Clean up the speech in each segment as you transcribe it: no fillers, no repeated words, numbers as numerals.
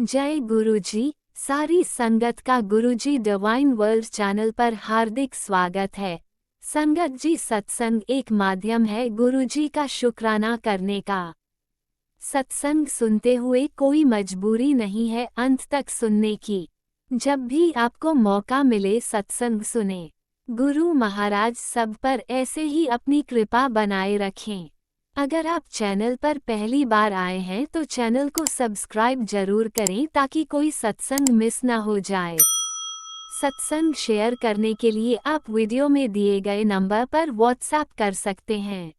जय गुरुजी। सारी संगत का गुरुजी डिवाइन वर्ल्ड चैनल पर हार्दिक स्वागत है। संगत जी, सत्संग एक माध्यम है गुरुजी का शुक्राना करने का। सत्संग सुनते हुए कोई मजबूरी नहीं है अंत तक सुनने की। जब भी आपको मौका मिले सत्संग सुने। गुरु महाराज सब पर ऐसे ही अपनी कृपा बनाए रखें। अगर आप चैनल पर पहली बार आए हैं तो चैनल को सब्सक्राइब जरूर करें ताकि कोई सत्संग मिस ना हो जाए। सत्संग शेयर करने के लिए आप वीडियो में दिए गए नंबर पर व्हाट्सएप कर सकते हैं।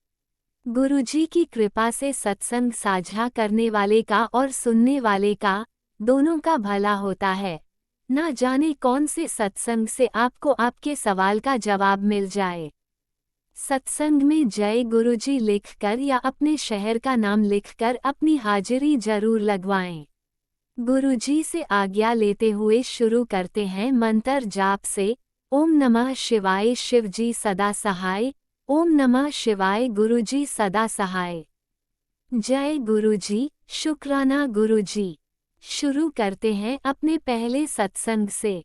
गुरुजी की कृपा से सत्संग साझा करने वाले का और सुनने वाले का दोनों का भला होता है। ना जाने कौन से सत्संग से आपको आपके सवाल का जवाब मिल जाए। सत्संग में जय गुरुजी लिखकर या अपने शहर का नाम लिखकर अपनी हाजिरी जरूर लगवाएं। गुरुजी से आज्ञा लेते हुए शुरू करते हैं मंत्र जाप से। ओम नमः शिवाय शिवजी सदा सहाय। ओम नमः शिवाय गुरुजी सदा सहाय। जय गुरुजी, शुक्राना गुरुजी। शुरू करते हैं अपने पहले सत्संग से।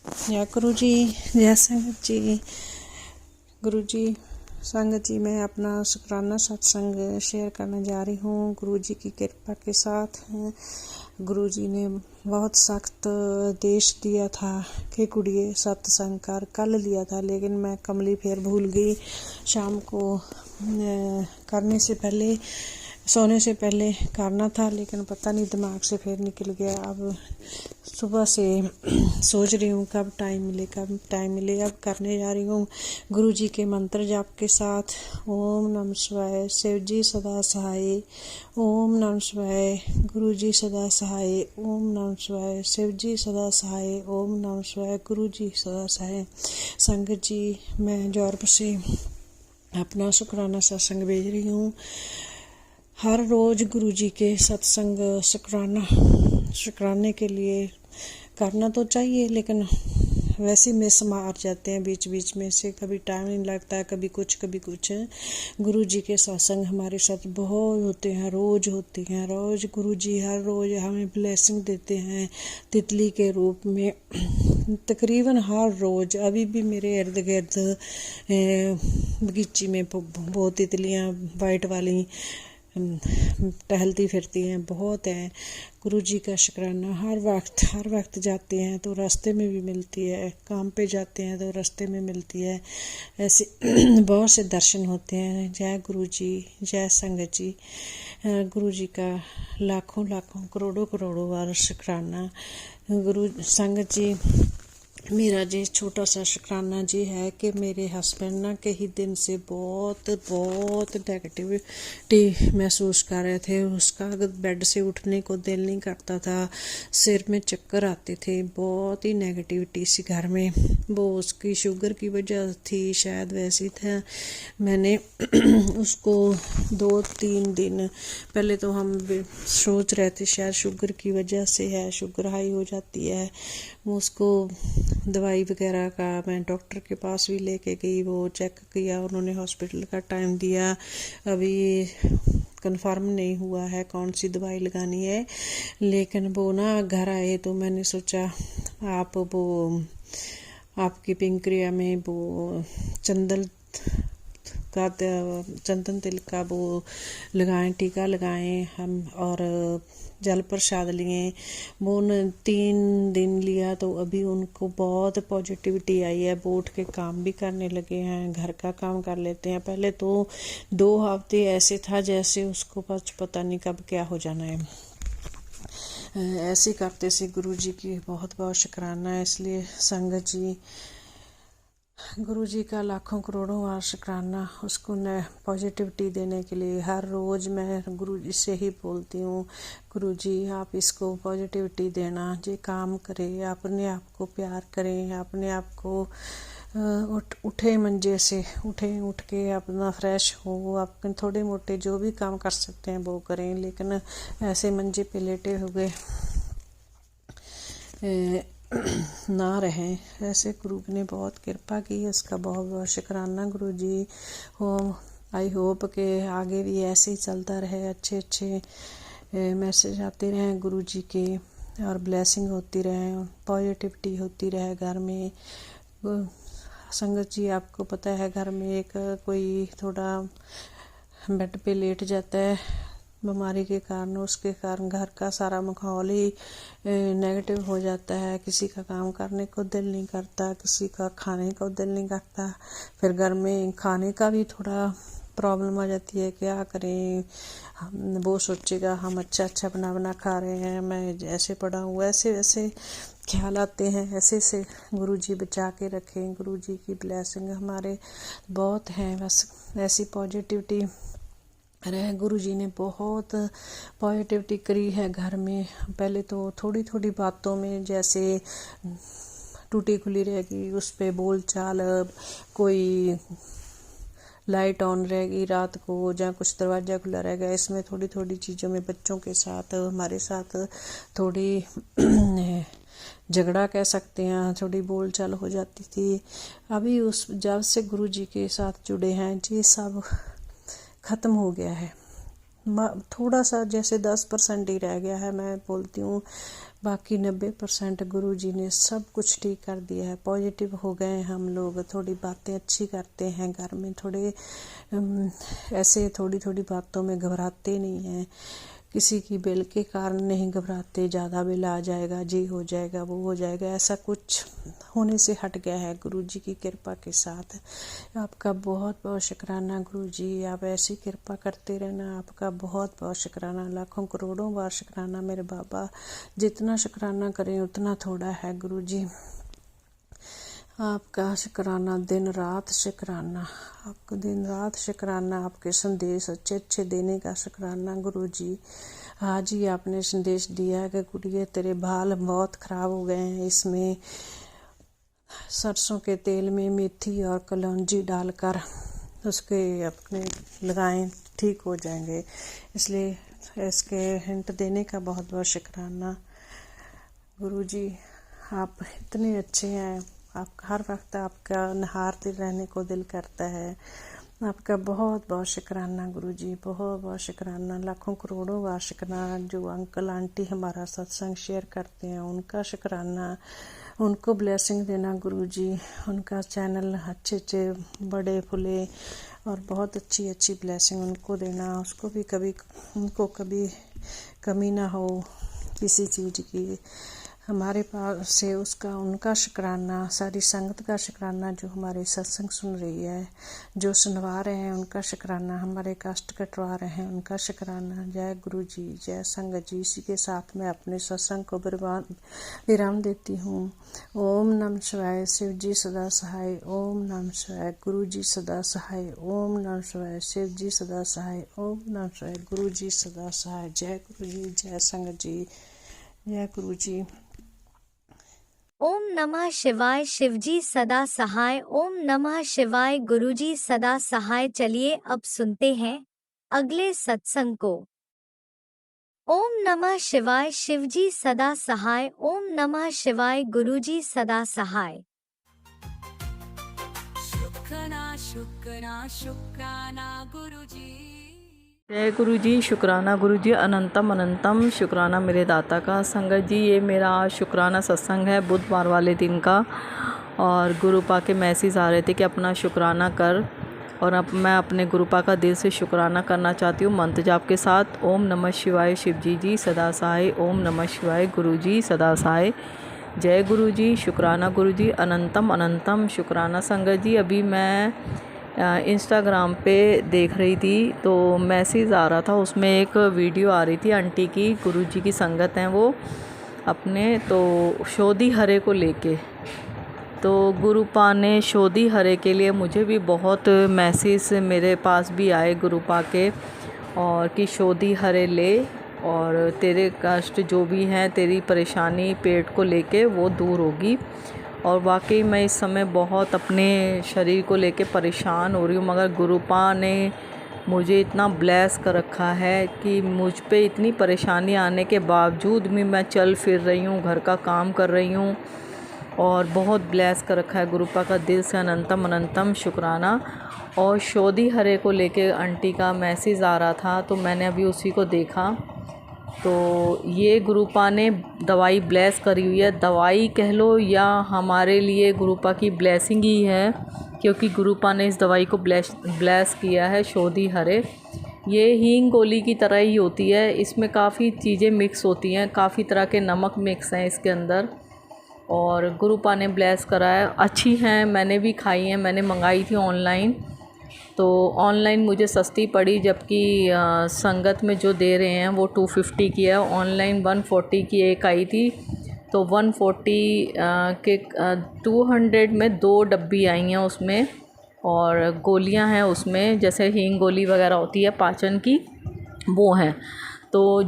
जय गुरुजी, जय संगत जी। गुरुजी, संगत जी, मैं अपना शुक्राना सत्संग शेयर करने जा रही हूँ गुरुजी की कृपा के साथ। गुरुजी ने बहुत सख्त आदेश दिया था कि कुड़िए सत्संग कर, कल लिया था लेकिन मैं कमली फिर भूल गई। शाम को करने से पहले, सोने से पहले करना था लेकिन पता नहीं दिमाग से फिर निकल गया। अब सुबह से सोच रही हूँ कब टाइम मिले अब करने जा रही हूँ गुरुजी के मंत्र जाप के साथ। ओम नमः शिवाय शिवजी सदा सहाय। ओम नमः शिवाय गुरुजी सदा सहाय। ओम नमः शिवाय शिवजी सदा सहाय। ओम नमः शिवाय गुरुजी सदा सहाय। संगत जी, मैं यूरोप से अपना शुक्राना सत्संग भेज रही हूँ। हर रोज गुरुजी के सत्संग शुक्राने के लिए करना तो चाहिए लेकिन वैसे मिस मार जाते हैं बीच बीच में से। कभी टाइम नहीं लगता है, कभी कुछ कभी कुछ। गुरुजी के सत्संग हमारे साथ बहुत होते हैं, रोज होते हैं। रोज गुरुजी हर रोज हमें ब्लेसिंग देते हैं तितली के रूप में। तकरीबन हर रोज अभी भी मेरे इर्द गिर्द बगीची में बहुत तितलियाँ वाइट वाली टहलती फिरती हैं, बहुत हैं। गुरुजी का शुक्राना हर वक्त जाते हैं तो रास्ते में भी मिलती है, काम पे जाते हैं तो रास्ते में मिलती है। ऐसे बहुत से दर्शन होते हैं। जय गुरुजी, जय संगत जी। गुरुजी का लाखों लाखों करोड़ों करोड़ों बार शुक्राना। गुरु संगत जी, मेरा जी छोटा सा शुक्राना जी है कि मेरे हस्बैंड ना कई दिन से बहुत नेगेटिविटी महसूस कर रहे थे। उसका बेड से उठने को दिल नहीं करता था, सिर में चक्कर आते थे, बहुत ही नेगेटिविटी सी घर में। वो उसकी शुगर की वजह थी शायद, वैसी था। मैंने उसको 2-3 दिन पहले तो हम सोच रहे थे शायद शुगर की वजह से है, शुगर हाई हो जाती है। वो उसको दवाई वगैरह का मैं डॉक्टर के पास भी लेके गई, वो चेक किया, उन्होंने हॉस्पिटल का टाइम दिया। अभी कंफर्म नहीं हुआ है कौन सी दवाई लगानी है, लेकिन वो ना घर आए तो मैंने सोचा आपकी पिंक्रिया में वो चंदन तिल का वो लगाएं, टीका लगाएं हम, और जल प्रसाद लिए। वो 3 दिन लिया तो अभी उनको बहुत पॉजिटिविटी आई है। वो उठ के काम भी करने लगे हैं, घर का काम कर लेते हैं। पहले तो 2 हफ्ते ऐसे था जैसे उसको पता नहीं कब क्या हो जाना है। ऐसे करते से गुरुजी की बहुत बहुत शुक्राना है। इसलिए संगत जी, गुरुजी का लाखों करोड़ों बार शुक्राना उसको पॉजिटिविटी देने के लिए। हर रोज़ मैं गुरुजी से ही बोलती हूँ, गुरुजी आप इसको पॉजिटिविटी देना, जे काम करे, अपने आप को प्यार करें, अपने आप को उठे मंजे से, उठ के अपना फ्रेश हो, आप थोड़े मोटे जो भी काम कर सकते हैं वो करें, लेकिन ऐसे मंजे पे लेटे हुए ना रहें। ऐसे गुरु ने बहुत कृपा की, उसका बहुत बहुत शुक्राना गुरुजी हो। आई होप कि आगे भी ऐसे ही चलता रहे, अच्छे मैसेज आते रहें गुरु जी के और ब्लेसिंग होती रहे, पॉजिटिविटी होती रहे घर में। संगत जी, आपको पता है घर में एक कोई थोड़ा बेड पे लेट जाता है बीमारी के कारण, उसके कारण घर का सारा माहौल ही नेगेटिव हो जाता है। किसी का काम करने को दिल नहीं करता, किसी का खाने को दिल नहीं करता, फिर घर में खाने का भी थोड़ा प्रॉब्लम आ जाती है। क्या करें, वो सोचेगा हम अच्छा अच्छा बना बना खा रहे हैं, मैं जैसे पड़ा हूँ वैसे वैसे ख्याल आते हैं। ऐसे से गुरु जी बचा के रखें। गुरु जी की ब्लेसिंग हमारे बहुत हैं, बस ऐसी पॉजिटिविटी रहे। गुरु जी ने बहुत पॉजिटिविटी करी है घर में। पहले तो थोड़ी थोड़ी बातों में जैसे टूटी खुली रहेगी, उस पर बोल चाल, कोई लाइट ऑन रहेगी रात को, जहाँ कुछ दरवाज़ा खुला रहेगा, इसमें थोड़ी थोड़ी चीज़ों में बच्चों के साथ हमारे साथ थोड़ी झगड़ा कह सकते हैं, थोड़ी बोल चाल हो जाती थी। अभी उस जब से गुरु जी के साथ जुड़े हैं ये सब ख़त्म हो गया है। थोड़ा सा जैसे 10% ही रह गया है, मैं बोलती हूँ, बाकी 90% गुरु जी ने सब कुछ ठीक कर दिया है। पॉजिटिव हो गए हम लोग, थोड़ी बातें अच्छी करते हैं घर में, थोड़े ऐसे थोड़ी थोड़ी बातों में घबराते नहीं हैं, किसी की बिल के कारण नहीं घबराते। ज़्यादा बिल आ जाएगा, ये हो जाएगा, वो हो जाएगा, ऐसा कुछ होने से हट गया है गुरु जी की कृपा के साथ। आपका बहुत बहुत शुक्राना गुरु जी, आप ऐसी कृपा करते रहना। आपका बहुत बहुत शुक्राना, लाखों करोड़ों बार शुक्राना मेरे बाबा। जितना शुक्राना करें उतना थोड़ा है गुरु जी। आपका शुक्राना, दिन रात शुक्राना, आपको दिन रात शुक्राना। आपके संदेश अच्छे अच्छे देने का शुक्राना गुरु जी। आज ही आपने संदेश दिया कि गुड़िया तेरे बाल बहुत ख़राब हो गए हैं, इसमें सरसों के तेल में मेथी और कलौंजी डालकर उसके अपने लगाएं, ठीक हो जाएंगे। इसलिए इसके हिंट देने का बहुत बहुत शुक्राना गुरु जी। आप इतने अच्छे हैं, आप हर वक्त आपका निहारते रहने को दिल करता है। आपका बहुत बहुत शुक्राना गुरु जी, बहुत बहुत शुक्राना, लाखों करोड़ों बार शुक्राना। जो अंकल आंटी हमारा सत्संग शेयर करते हैं उनका शुक्राना, उनको ब्लेसिंग देना गुरु जी। उनका चैनल अच्छे अच्छे बड़े फुले और बहुत अच्छी अच्छी ब्लेसिंग उनको देना, उसको भी कभी उनको कभी कमी ना हो किसी चीज़ की हमारे पास से, उसका उनका शुक्राना। सारी संगत का शुक्राना जो हमारे सत्संग सुन रही है, जो सुनवा रहे हैं उनका शुक्राना, हमारे कष्ट कटवा रहे हैं उनका शुक्राना। जय गुरु जी, जय संगत जी। इसी के साथ मैं अपने सत्संग को विराम देती हूँ। ओम नमः शिवाय, शिव जी सदा सहाय। ओम नमः शिवाय, गुरु जी सदा सहाय। ओम नमः शिवाय, शिव जी सदा सहाय। ओम नमः शिवाय, गुरु जी सदा सहाय। जय गुरु जी, जय संगत जी, जय गुरु जी। ओम नमः शिवाय, शिवजी सदा सहाय। ओम नमः शिवाय, गुरुजी सदा सहाय। चलिए अब सुनते हैं अगले सत्संग को। ओम नमः शिवाय, शिवजी सदा सहाय। ओम नमः शिवाय, गुरुजी सदा सहाय। शुक्राना शुक्राना शुक्राना गुरुजी। जय गुरु जी, शुक्राना गुरु जी, अनंतम अनंतम शुक्राना मेरे दाता का। संगत जी, ये मेरा आज शुक्राना सत्संग है बुधवार वाले दिन का, और गुरुपा के मैसेज आ रहे थे कि अपना शुक्राना कर, और अब मैं अपने गुरुपा का दिल से शुक्राना करना चाहती हूँ मंत्र जाप के साथ। ओम नमः शिवाय, शिवजी जी सदा सहाय। ओम नमः शिवाय, गुरु जी सदा सहाय। जय गुरु जी, शुक्राना गुरु जी, अनंतम अनंतम शुक्राना। संगत जी, अभी मैं इंस्टाग्राम पे देख रही थी तो मैसेज आ रहा था, उसमें एक वीडियो आ रही थी आंटी की, गुरुजी की संगत हैं वो अपने, तो शोधी हरे को लेके, तो गुरुपा ने शोधी हरे के लिए मुझे भी बहुत मैसेज मेरे पास भी आए गुरुपा के, और कि शोधी हरे ले और तेरे कष्ट जो भी हैं, तेरी परेशानी पेट को लेके वो दूर होगी। और वाकई मैं इस समय बहुत अपने शरीर को लेके परेशान हो रही हूँ, मगर गुरुपा ने मुझे इतना ब्लेस कर रखा है कि मुझ पे इतनी परेशानी आने के बावजूद भी मैं चल फिर रही हूँ, घर का काम कर रही हूँ, और बहुत ब्लेस कर रखा है गुरुपा का। दिल से अनंतम अनंतम शुक्राना। और शोधी हरे को लेके आंटी का मैसेज आ रहा था, तो मैंने अभी उसी को देखा, तो ये गुरुपा ने दवाई ब्लेस करी हुई है। दवाई कह लो या हमारे लिए गुरुपा की ब्लेसिंग ही है, क्योंकि गुरुपा ने इस दवाई को ब्लेस किया है। शोधी हरे ये हींग गोली की तरह ही होती है। इसमें काफ़ी चीज़ें मिक्स होती हैं, काफ़ी तरह के नमक मिक्स हैं इसके अंदर, और गुरुपा ने ब्लेस करा है। अच्छी हैं, मैंने भी खाई हैं, मैंने मंगाई थी ऑनलाइन। तो ऑनलाइन मुझे सस्ती पड़ी, जबकि संगत में जो दे रहे हैं वो 250 की है। ऑनलाइन 140 की एक आई थी, तो 140 के 200 में 2 डब्बी आई हैं उसमें, और गोलियां हैं उसमें, जैसे हींग गोली वगैरह होती है पाचन की, वो हैं। तो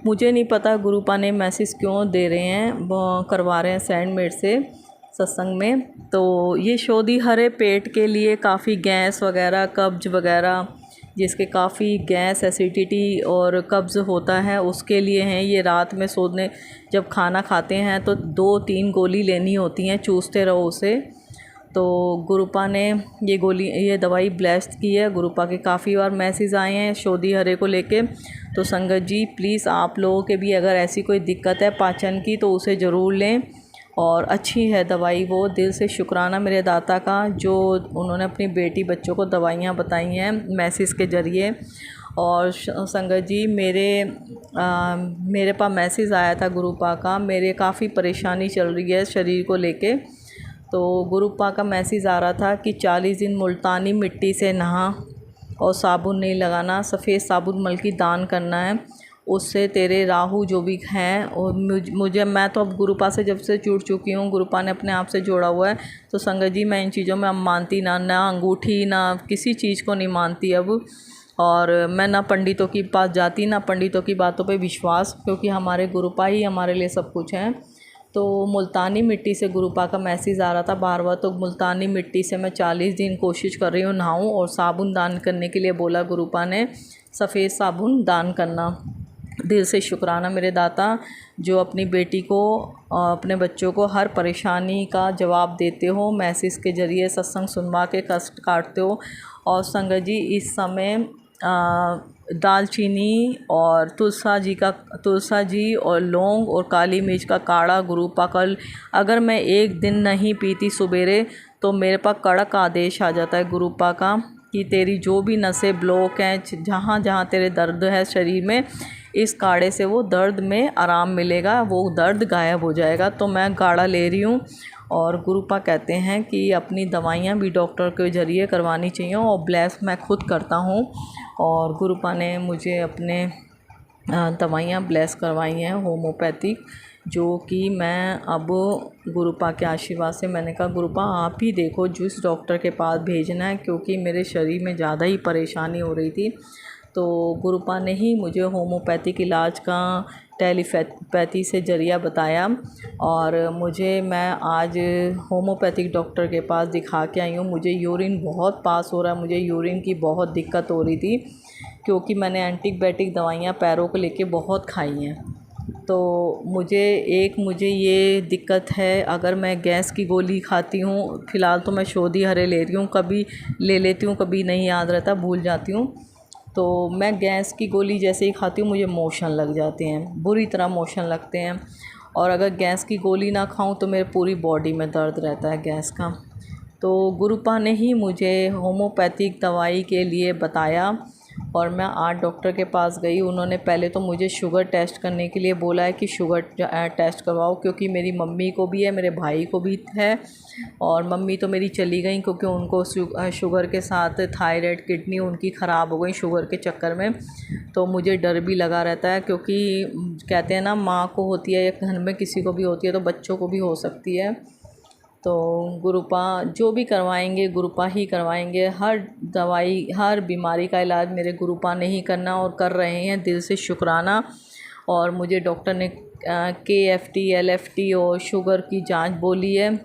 मुझे नहीं पता गुरुपा ने मैसेज क्यों दे रहे हैं, वो करवा रहे हैं सेंड मेरे से सत्संग में। तो ये शोधी हरे पेट के लिए काफ़ी गैस वगैरह, कब्ज वगैरह, जिसके काफ़ी गैस, एसिडिटी और कब्ज़ होता है, उसके लिए हैं। ये रात में सोने जब खाना खाते हैं तो 2-3 गोली लेनी होती हैं, चूसते रहो उसे। तो गुरुपा ने ये दवाई ब्लेस्ड की है। गुरुपा के काफ़ी बार मैसेज आए हैं शोधी हरे को लेके। तो संगत जी प्लीज़ आप लोगों के भी अगर ऐसी कोई दिक्कत है पाचन की तो उसे ज़रूर लें, और अच्छी है दवाई वो। दिल से शुक्राना मेरे दाता का, जो उन्होंने अपनी बेटी बच्चों को दवाइयाँ बताई हैं मैसेज के ज़रिए। और संगत जी मेरे पास मैसेज आया था गुरुपा का, मेरे काफ़ी परेशानी चल रही है शरीर को लेके। तो गुरुपा का मैसेज आ रहा था कि 40 दिन मुल्तानी मिट्टी से नहा और साबुन नहीं लगाना, सफ़ेद साबुन मल की दान करना है, उससे तेरे राहु जो भी हैं। और मैं तो अब गुरुपा से जब से जुड़ चुकी हूँ, गुरुपा ने अपने आप से जोड़ा हुआ है। तो संगत जी मैं इन चीज़ों में अब मानती ना अंगूठी ना किसी चीज़ को नहीं मानती अब, और मैं ना पंडितों के पास जाती ना पंडितों की बातों पे विश्वास, क्योंकि हमारे गुरुपा ही हमारे लिए सब कुछ हैं। तो मुल्तानी मिट्टी से गुरुपा का मैसेज आ रहा था बार बार। तो मुल्तानी मिट्टी से मैं 40 दिन कोशिश कर रही हूँ नहाऊँ, और साबुन दान करने के लिए बोला गुरुपा ने, सफ़ेद साबुन दान करना। दिल से शुक्राना मेरे दाता, जो अपनी बेटी को अपने बच्चों को हर परेशानी का जवाब देते हो, मैसेज के ज़रिए सत्संग सुनवा के कष्ट काटते हो। और संगत जी इस समय दालचीनी और तुलसा जी और लौंग और काली मिर्च का काढ़ा गुरुपा कल, अगर मैं एक दिन नहीं पीती सुबेरे तो मेरे पास कड़क आदेश आ जाता है गुरुपा का कि तेरी जो भी नसें ब्लॉक हैं, जहाँ जहाँ तेरे दर्द है शरीर में, इस काढ़े से वो दर्द में आराम मिलेगा, वो दर्द गायब हो जाएगा। तो मैं काढ़ा ले रही हूँ। और गुरुपा कहते हैं कि अपनी दवाइयाँ भी डॉक्टर के ज़रिए करवानी चाहिए, और ब्लेस मैं खुद करता हूँ। और गुरुपा ने मुझे अपने दवाइयाँ ब्लेस करवाई हैं होम्योपैथिक, जो कि मैं अब गुरुपा के आशीर्वाद से मैंने कहा गुरुपा आप ही देखो जिस डॉक्टर के पास भेजना है, क्योंकि मेरे शरीर में ज़्यादा ही परेशानी हो रही थी। तो गुरुपा ने ही मुझे होम्योपैथिक इलाज का टेलीपैथी से ज़रिया बताया, और मैं आज होम्योपैथिक डॉक्टर के पास दिखा के आई हूँ। मुझे यूरिन बहुत पास हो रहा है, मुझे यूरिन की बहुत दिक्कत हो रही थी, क्योंकि मैंने एंटीबायोटिक दवाइयाँ पैरों को लेके बहुत खाई हैं। तो मुझे ये दिक्कत है, अगर मैं गैस की गोली खाती हूँ, फ़िलहाल तो मैं शोधी हरे ले रही हूँ, कभी ले लेती हूँ कभी नहीं याद रहता, भूल जाती हूँ। तो मैं गैस की गोली जैसे ही खाती हूँ मुझे मोशन लग जाते हैं, बुरी तरह मोशन लगते हैं। और अगर गैस की गोली ना खाऊं तो मेरे पूरी बॉडी में दर्द रहता है गैस का। तो गुरुपा ने ही मुझे होम्योपैथिक दवाई के लिए बताया, और मैं 8 डॉक्टर के पास गई। उन्होंने पहले तो मुझे शुगर टेस्ट करने के लिए बोला है कि शुगर टेस्ट करवाओ, क्योंकि मेरी मम्मी को भी है, मेरे भाई को भी है, और मम्मी तो मेरी चली गई क्योंकि उनको शुगर के साथ थायराइड, किडनी उनकी ख़राब हो गई शुगर के चक्कर में। तो मुझे डर भी लगा रहता है, क्योंकि कहते हैं ना माँ को होती है या घर में किसी को भी होती है तो बच्चों को भी हो सकती है। तो गुरुपा जो भी करवाएंगे गुरुपा ही करवाएंगे, हर दवाई हर बीमारी का इलाज मेरे गुरुपा ने ही करना और कर रहे हैं, दिल से शुक्राना। और मुझे डॉक्टर ने KFT LFT और शुगर की जांच बोली है,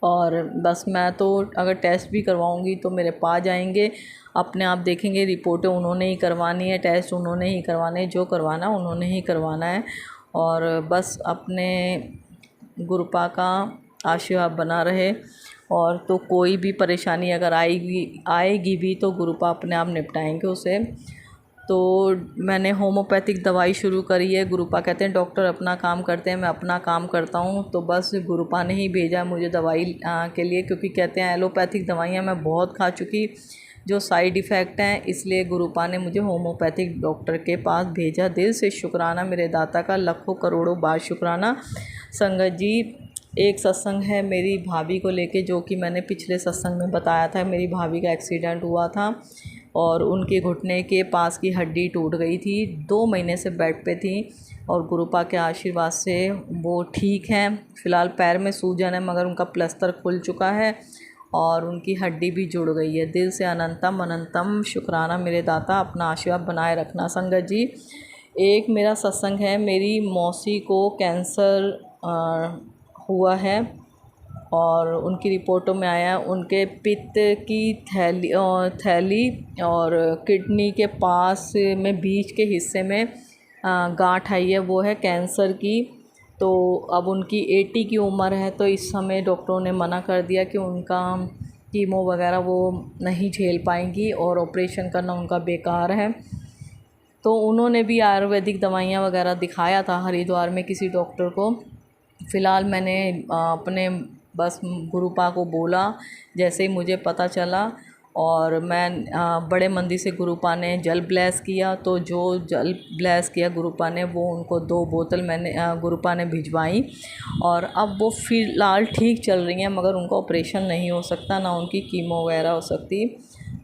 और बस मैं तो अगर टेस्ट भी करवाऊंगी तो मेरे पास जाएंगे, अपने आप देखेंगे, रिपोर्टें उन्होंने ही करवानी है, टेस्ट उन्होंने ही करवाने, जो करवाना उन्होंने ही करवाना है। और बस अपने गुरुपा का आशीर्वाद बना रहे। और तो कोई भी परेशानी अगर आएगी भी तो गुरुपा अपने आप निपटाएंगे उसे। तो मैंने होम्योपैथिक दवाई शुरू करी है। गुरुपा कहते हैं डॉक्टर अपना काम करते हैं, मैं अपना काम करता हूँ। तो बस गुरुपा ने ही भेजा मुझे दवाई के लिए, क्योंकि कहते हैं एलोपैथिक दवाइयाँ मैं बहुत खा चुकी जो साइड इफ़ेक्ट हैं, इसलिए गुरुपा ने मुझे होम्योपैथिक डॉक्टर के पास भेजा। दिल से शुक्राना मेरे दाता का, लाखों करोड़ों बार शुक्राना। संगत जी, एक सत्संग है मेरी भाभी को लेके, जो कि मैंने पिछले सत्संग में बताया था। मेरी भाभी का एक्सीडेंट हुआ था और उनके घुटने के पास की हड्डी टूट गई थी। 2 महीने से बेड पे थी और गुरुपा के आशीर्वाद से वो ठीक हैं। फ़िलहाल पैर में सूजन है, मगर उनका प्लास्टर खुल चुका है और उनकी हड्डी भी जुड़ गई है। दिल से अनंतम अनंतम शुक्राना मेरे दाता, अपना आशीर्वाद बनाए रखना। संगत जी, एक मेरा सत्संग है, मेरी मौसी को कैंसर हुआ है और उनकी रिपोर्टों में आया उनके पित्त की थैली और किडनी के पास में बीच के हिस्से में गांठ आई है, वो है कैंसर की। तो अब उनकी 80 की उम्र है, तो इस समय डॉक्टरों ने मना कर दिया कि उनका कीमो वगैरह वो नहीं झेल पाएंगी और ऑपरेशन करना उनका बेकार है। तो उन्होंने भी आयुर्वेदिक दवाइयाँ वगैरह दिखाया था हरिद्वार में किसी डॉक्टर को। फ़िलहाल मैंने अपने बस गुरुपा को बोला जैसे ही मुझे पता चला, और मैं बड़े मंदिर से गुरुपा ने जल ब्लेस किया। तो जो जल ब्लेस किया गुरुपा ने, वो उनको 2 बोतल मैंने गुरुपा ने भिजवाई और अब वो फ़िलहाल ठीक चल रही हैं, मगर उनका ऑपरेशन नहीं हो सकता, ना उनकी कीमो वगैरह हो सकती।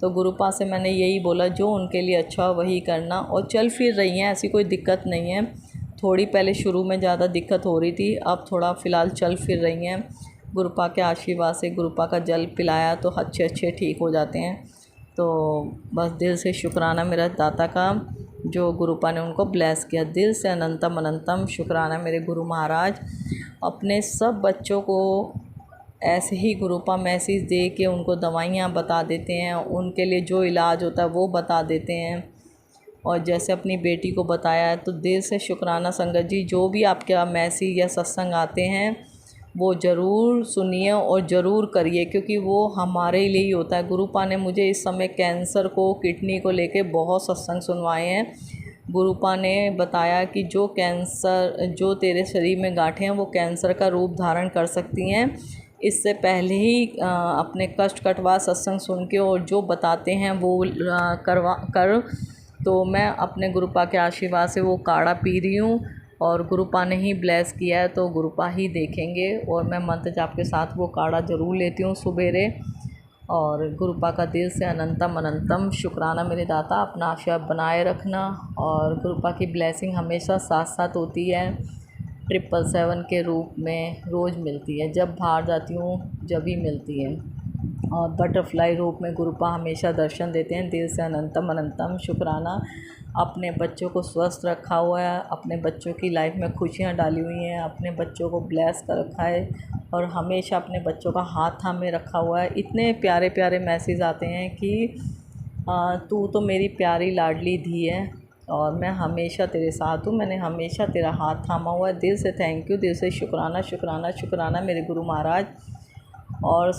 तो गुरुपा से मैंने यही बोला जो उनके लिए अच्छा वही करना, और चल फिर रही हैं, ऐसी कोई दिक्कत नहीं है। थोड़ी पहले शुरू में ज़्यादा दिक्कत हो रही थी, अब थोड़ा फ़िलहाल चल फिर रही हैं। गुरुपा के आशीर्वाद से गुरुपा का जल पिलाया तो अच्छे ठीक हो जाते हैं। तो बस दिल से शुक्राना मेरा दाता का, जो गुरुपा ने उनको ब्लेस किया। दिल से अनंतम अनंतम शुक्राना मेरे गुरु महाराज। अपने सब बच्चों को ऐसे ही गुरुपा मैसेज दे के उनको दवाइयाँ बता देते हैं, उनके लिए जो इलाज होता है वो बता देते हैं। और जैसे अपनी बेटी को बताया है, तो दिल से शुक्राना संगत जी। जो भी आपके मैसेज या सत्संग आते हैं वो ज़रूर सुनिए और ज़रूर करिए, क्योंकि वो हमारे लिए ही होता है। गुरुपा ने मुझे इस समय कैंसर को, किडनी को लेके बहुत सत्संग सुनवाए हैं। गुरुपा ने बताया कि जो कैंसर, जो तेरे शरीर में गांठें हैं वो कैंसर का रूप धारण कर सकती हैं। इससे पहले ही अपने कष्ट कटवा सत्संग सुन के और जो बताते हैं वो कर। तो मैं अपने गुरुपा के आशीर्वाद से वो काढ़ा पी रही हूँ और गुरुपा ने ही ब्लेस किया है, तो गुरुपा ही देखेंगे। और मैं मंत्र जाप के साथ वो काढ़ा ज़रूर लेती हूँ सुबेरे। और गुरुपा का दिल से अनंतम अनंतम शुक्राना मेरे दाता, अपना आशीर्वाद बनाए रखना। और गुरुपा की ब्लेसिंग हमेशा साथ साथ होती है, 777 के रूप में रोज़ मिलती है। जब बाहर जाती हूँ जब ही मिलती है, और बटरफ्लाई रूप में गुरुपा हमेशा दर्शन देते हैं। दिल से अनंतम अनंतम शुक्राना। अपने बच्चों को स्वस्थ रखा हुआ है, अपने बच्चों की लाइफ में खुशियाँ डाली हुई हैं, अपने बच्चों को ब्लेस कर रखा है और हमेशा अपने बच्चों का हाथ थामे रखा हुआ है। इतने प्यारे प्यारे मैसेज आते हैं कि तू तो मेरी प्यारी लाडली धी है और मैं हमेशा तेरे साथ हूँ, मैंने हमेशा तेरा हाथ थामा हुआ है। दिल से थैंक यू, दिल से शुक्राना शुक्राना शुक्राना मेरे गुरु महाराज। और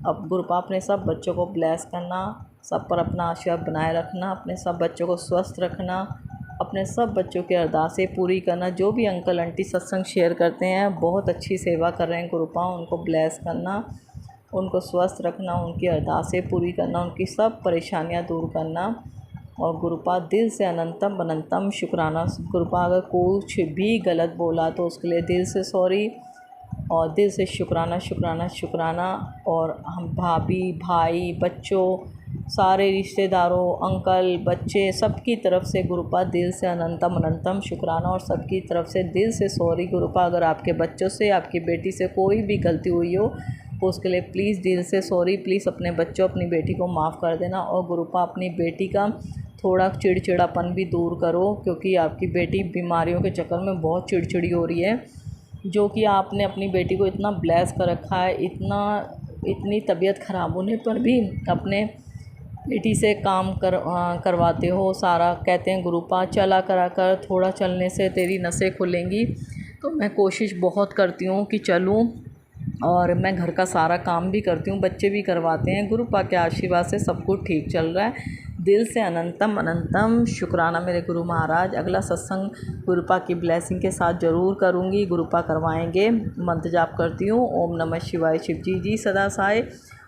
अब गुरुपा अपने सब बच्चों को ब्लेस करना, सब पर अपना आशीर्वाद बनाए रखना, अपने सब बच्चों को स्वस्थ रखना, अपने सब बच्चों की अरदासें पूरी करना। जो भी अंकल आंटी सत्संग शेयर करते हैं बहुत अच्छी सेवा कर रहे हैं गुरुपा, उनको ब्लेस करना, उनको स्वस्थ रखना, उनकी अरदासें पूरी करना, उनकी सब परेशानियां दूर करना। और गुरुपा दिल से अनंतम अनंतम शुक्राना। गुरुपा अगर कुछ भी गलत बोला तो उसके लिए दिल से सॉरी और दिल से शुक्राना शुक्राना शुक्राना। और हम भाभी भाई बच्चों सारे रिश्तेदारों अंकल बच्चे सबकी तरफ से गुरुपा दिल से अनंतम अनंतम शुक्राना और सबकी तरफ से दिल से सॉरी। गुरुपा अगर आपके बच्चों से, आपकी बेटी से कोई भी गलती हुई हो तो उसके लिए प्लीज़ दिल से सॉरी। प्लीज़ अपने बच्चों अपनी बेटी को माफ़ कर देना। और गुरुपा अपनी बेटी का थोड़ा चिड़चिड़ापन भी दूर करो, क्योंकि आपकी बेटी बीमारियों के चक्कर में बहुत चिड़चिड़ी हो रही है। जो कि आपने अपनी बेटी को इतना ब्लेस कर रखा है, इतनी तबीयत ख़राब होने पर भी अपने बेटी से काम करवाते हो सारा। कहते हैं गुरुपा चला करा कर, थोड़ा चलने से तेरी नसें खुलेंगी। तो मैं कोशिश बहुत करती हूँ कि चलूँ और मैं घर का सारा काम भी करती हूँ, बच्चे भी करवाते हैं। गुरुपा के आशीर्वाद से सब कुछ ठीक चल रहा है। दिल से अनंतम अनंतम शुक्राना मेरे गुरु महाराज। अगला सत्संग गुरुपा की ब्लेसिंग के साथ ज़रूर करूँगी, गुरुपा करवाएंगे। मंत्र जाप करती हूँ। ओम नमः शिवाय शिव जी सदा साय।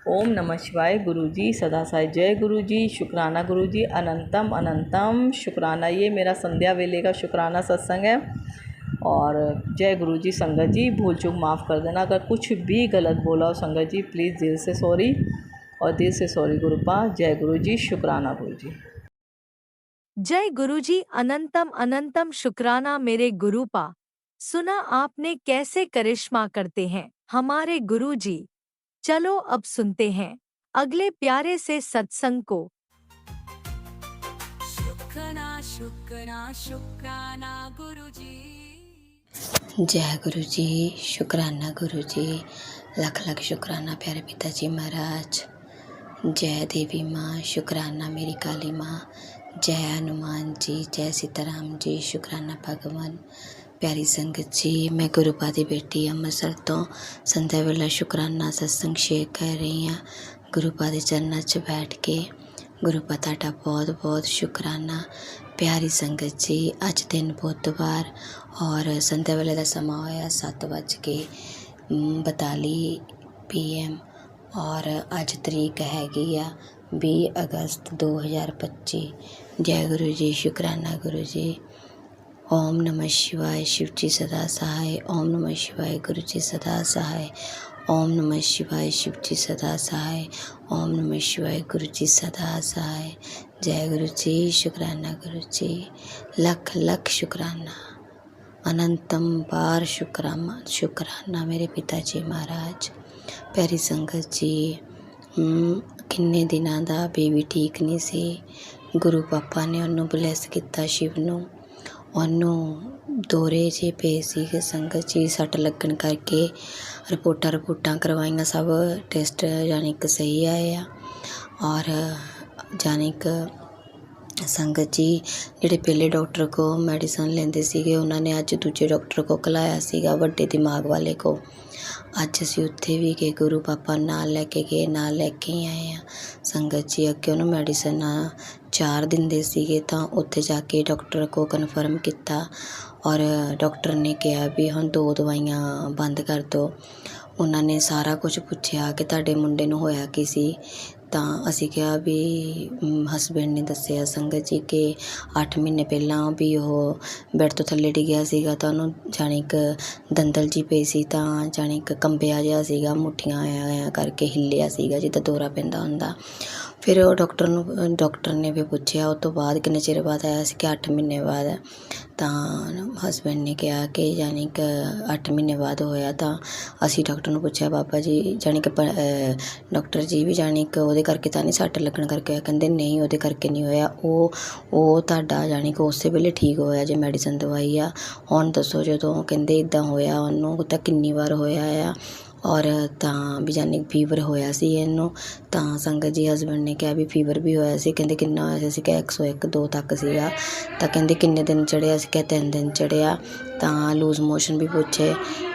ओम नमः शिवाय गुरु जी सदा साय। जय गुरु जी, शुक्राना गुरु जी, अनंतम अनंतम शुक्राना। ये मेरा संध्या वेले का शुक्राना सत्संग है। और जय गुरु जी। संगत जी भूल चूक माफ़ कर देना, अगर कुछ भी गलत बोला हो संगत जी प्लीज़ दिल से सॉरी, और दिल से सॉरी गुरुपा। जय गुरु जी, शुक्राना गुरु जी। जय गुरुजी, अनंतम अनंतम शुक्राना मेरे गुरुपा। सुना आपने कैसे करिश्मा करते हैं हमारे गुरुजी। चलो अब सुनते हैं अगले प्यारे से सत्संग को। शुक्राना शुक्राना शुक्राना गुरुजी। जय गुरु जी, शुक्राना गुरु जी, लख लख शुक्राना प्यारे पिताजी महाराज। जय देवी माँ, शुक्राना मेरी काली माँ। जय हनुमान जी, जय सीताराम जी, शुक्राना भगवान। प्यारी संगत जी, मैं गुरुपा दी बेटी ਅੰਮ੍ਰਿਤਸਰ ਤੋਂ ਸੰਧਿਆ ਵੇਲਾ शुक्राना सत्संग शेयर कर रही हाँ। गुरुपा दे चरणों 'ਚ बैठ के। गुरुपा ਤੁਹਾਡਾ बहुत बहुत शुक्राना। प्यारी संगत जी, अज दिन बुधवार और संध्या वेले का समा होया 7:42 PM और अज तरीक हैगी आ 20 अगस्त 2025। जय गुरु जी, शुक्राना गुरु जी। ओम नमः शिवाय शिव जी सदा सहाय। ओम नमः शिवाय गुरु जी सदा सहाय। ओम नमः शिवाय शिव जी सदा सहाय। ओम नमः शिवाय गुरु जी सदा सहाय। जय गुरु जी, शुक्राना गुरु जी, लख लख शुक्राना, अनंतम बार शुक्राना मेरे पिताजी महाराज। प्यारी संगत जी, किन्ने दिनां दा बेबी ठीक नहीं सी। गुरु पापा ने उन्होंने ब्लैस किया शिव नूं। ਉਹਨੂੰ ਦੌਰੇ 'ਚ ਪਏ ਸੀਗੇ ਸੰਗਤ ਜੀ। ਸੱਟ ਲੱਗਣ ਕਰਕੇ ਰਿਪੋਰਟਾਂ ਕਰਵਾਈਆਂ, ਸਭ ਟੈਸਟ ਯਾਨੀ ਕਿ ਸਹੀ ਆਏ ਆ। ਔਰ ਯਾਨੀ ਕਿ ਸੰਗਤ ਜੀ ਜਿਹੜੇ ਪਹਿਲੇ ਡਾਕਟਰ ਕੋ ਮੈਡੀਸਨ ਲੈਂਦੇ ਸੀਗੇ ਉਹਨਾਂ ਨੇ ਅੱਜ ਦੂਜੇ ਡਾਕਟਰ ਕੋ ਘਲਾਇਆ ਸੀਗਾ, ਵੱਡੇ ਦਿਮਾਗ ਵਾਲੇ ਕੋ। ਅੱਜ ਅਸੀਂ ਉੱਥੇ ਵੀ ਗਏ, ਗੁਰੂ ਪਾਪਾ ਨਾਲ ਲੈ ਕੇ ਗਏ, ਨਾਲ ਲੈ ਕੇ ਆਏ ਆ ਸੰਗਤ ਜੀ। ਅੱਗੇ ਉਹਨੂੰ ਮੈਡੀਸਨ 4 ਦਿੰਦੇ ਸੀਗੇ, ਤਾਂ ਉੱਥੇ ਜਾ ਕੇ ਡਾਕਟਰ ਕੋ ਕਨਫਰਮ ਕੀਤਾ ਔਰ ਡਾਕਟਰ ਨੇ ਕਿਹਾ ਵੀ ਹੁਣ 2 ਦਵਾਈਆਂ ਬੰਦ ਕਰ ਦਿਓ। ਉਹਨਾਂ ਨੇ ਸਾਰਾ ਕੁਝ ਪੁੱਛਿਆ ਕਿ ਤੁਹਾਡੇ ਮੁੰਡੇ ਨੂੰ ਹੋਇਆ ਕੀ ਸੀ, ਤਾਂ ਅਸੀਂ ਕਿਹਾ ਵੀ ਹਸਬੈਂਡ ਨੇ ਦੱਸਿਆ ਸੰਗਤ ਜੀ ਕਿ 8 ਮਹੀਨੇ ਪਹਿਲਾਂ ਵੀ ਉਹ ਬੈੱਡ ਤੋਂ ਥੱਲੇ ਡਿੱਗਿਆ ਸੀਗਾ, ਤਾਂ ਉਹਨੂੰ ਜਾਣੀ ਕਿ ਦੰਦਲ ਜੀ ਪਈ ਸੀ, ਤਾਂ ਜਾਣੀ ਕਿ ਕੰਬਿਆ ਜਿਹਾ ਸੀਗਾ, ਮੁੱਠੀਆਂ ਆਇਆ ਕਰਕੇ ਹਿੱਲਿਆ ਸੀਗਾ ਜਿੱਦਾਂ ਦੌਰਾ ਪੈਂਦਾ ਹੁੰਦਾ। ਫਿਰ ਉਹ ਡਾਕਟਰ ਨੇ ਵੀ ਪੁੱਛਿਆ ਉਹ ਤੋਂ ਬਾਅਦ ਕਿੰਨੇ ਚਿਰ ਬਾਅਦ ਆਇਆ ਸੀ, ਕਿ 8 ਮਹੀਨੇ ਬਾਅਦ। ਤਾਂ ਹਸਬੈਂਡ ਨੇ ਕਿਹਾ ਕਿ ਯਾਨੀ ਕਿ 8 ਮਹੀਨੇ ਬਾਅਦ ਹੋਇਆ। ਤਾਂ ਅਸੀਂ ਡਾਕਟਰ ਨੂੰ ਪੁੱਛਿਆ ਬਾਬਾ ਜੀ ਜਾਣੀ ਕਿ ਡਾਕਟਰ ਜੀ ਵੀ ਜਾਣੀ ਕਿ ਉਹਦੇ ਕਰਕੇ ਤਾਂ ਨਹੀਂ ਸੱਟ ਲੱਗਣ ਕਰਕੇ ਹੋਇਆ? ਕਹਿੰਦੇ ਨਹੀਂ, ਉਹਦੇ ਕਰਕੇ ਨਹੀਂ ਹੋਇਆ, ਉਹ ਤੁਹਾਡਾ ਜਾਣੀ ਕਿ ਉਸੇ ਵੇਲੇ ਠੀਕ ਹੋਇਆ ਜੇ ਮੈਡੀਸਨ ਦਵਾਈ ਆ। ਹੁਣ ਦੱਸੋ ਜਦੋਂ ਕਹਿੰਦੇ ਇੱਦਾਂ ਹੋਇਆ ਉਹਨੂੰ ਤਾਂ ਕਿੰਨੀ ਵਾਰ ਹੋਇਆ ਆ। ਔਰ ਤਾਂ ਵੀ ਜਾਨੀ ਫੀਵਰ ਹੋਇਆ ਸੀ ਇਹਨੂੰ। ਤਾਂ ਸੰਗਤ ਜੀ ਹਸਬੈਂਡ ਨੇ ਕਿਹਾ ਵੀ ਫੀਵਰ ਵੀ ਹੋਇਆ ਸੀ। ਕਹਿੰਦੇ ਕਿੰਨਾ ਹੋਇਆ ਸੀ? ਅਸੀਂ ਕਿਹਾ 101-2 ਤੱਕ ਸੀਗਾ। ਤਾਂ ਕਹਿੰਦੇ ਕਿੰਨੇ ਦਿਨ ਚੜ੍ਹਿਆ? ਅਸੀਂ ਕਿਹਾ 3 ਦਿਨ ਚੜ੍ਹਿਆ। ਤਾਂ ਲੂਜ਼ ਮੋਸ਼ਨ ਵੀ ਪੁੱਛੇ।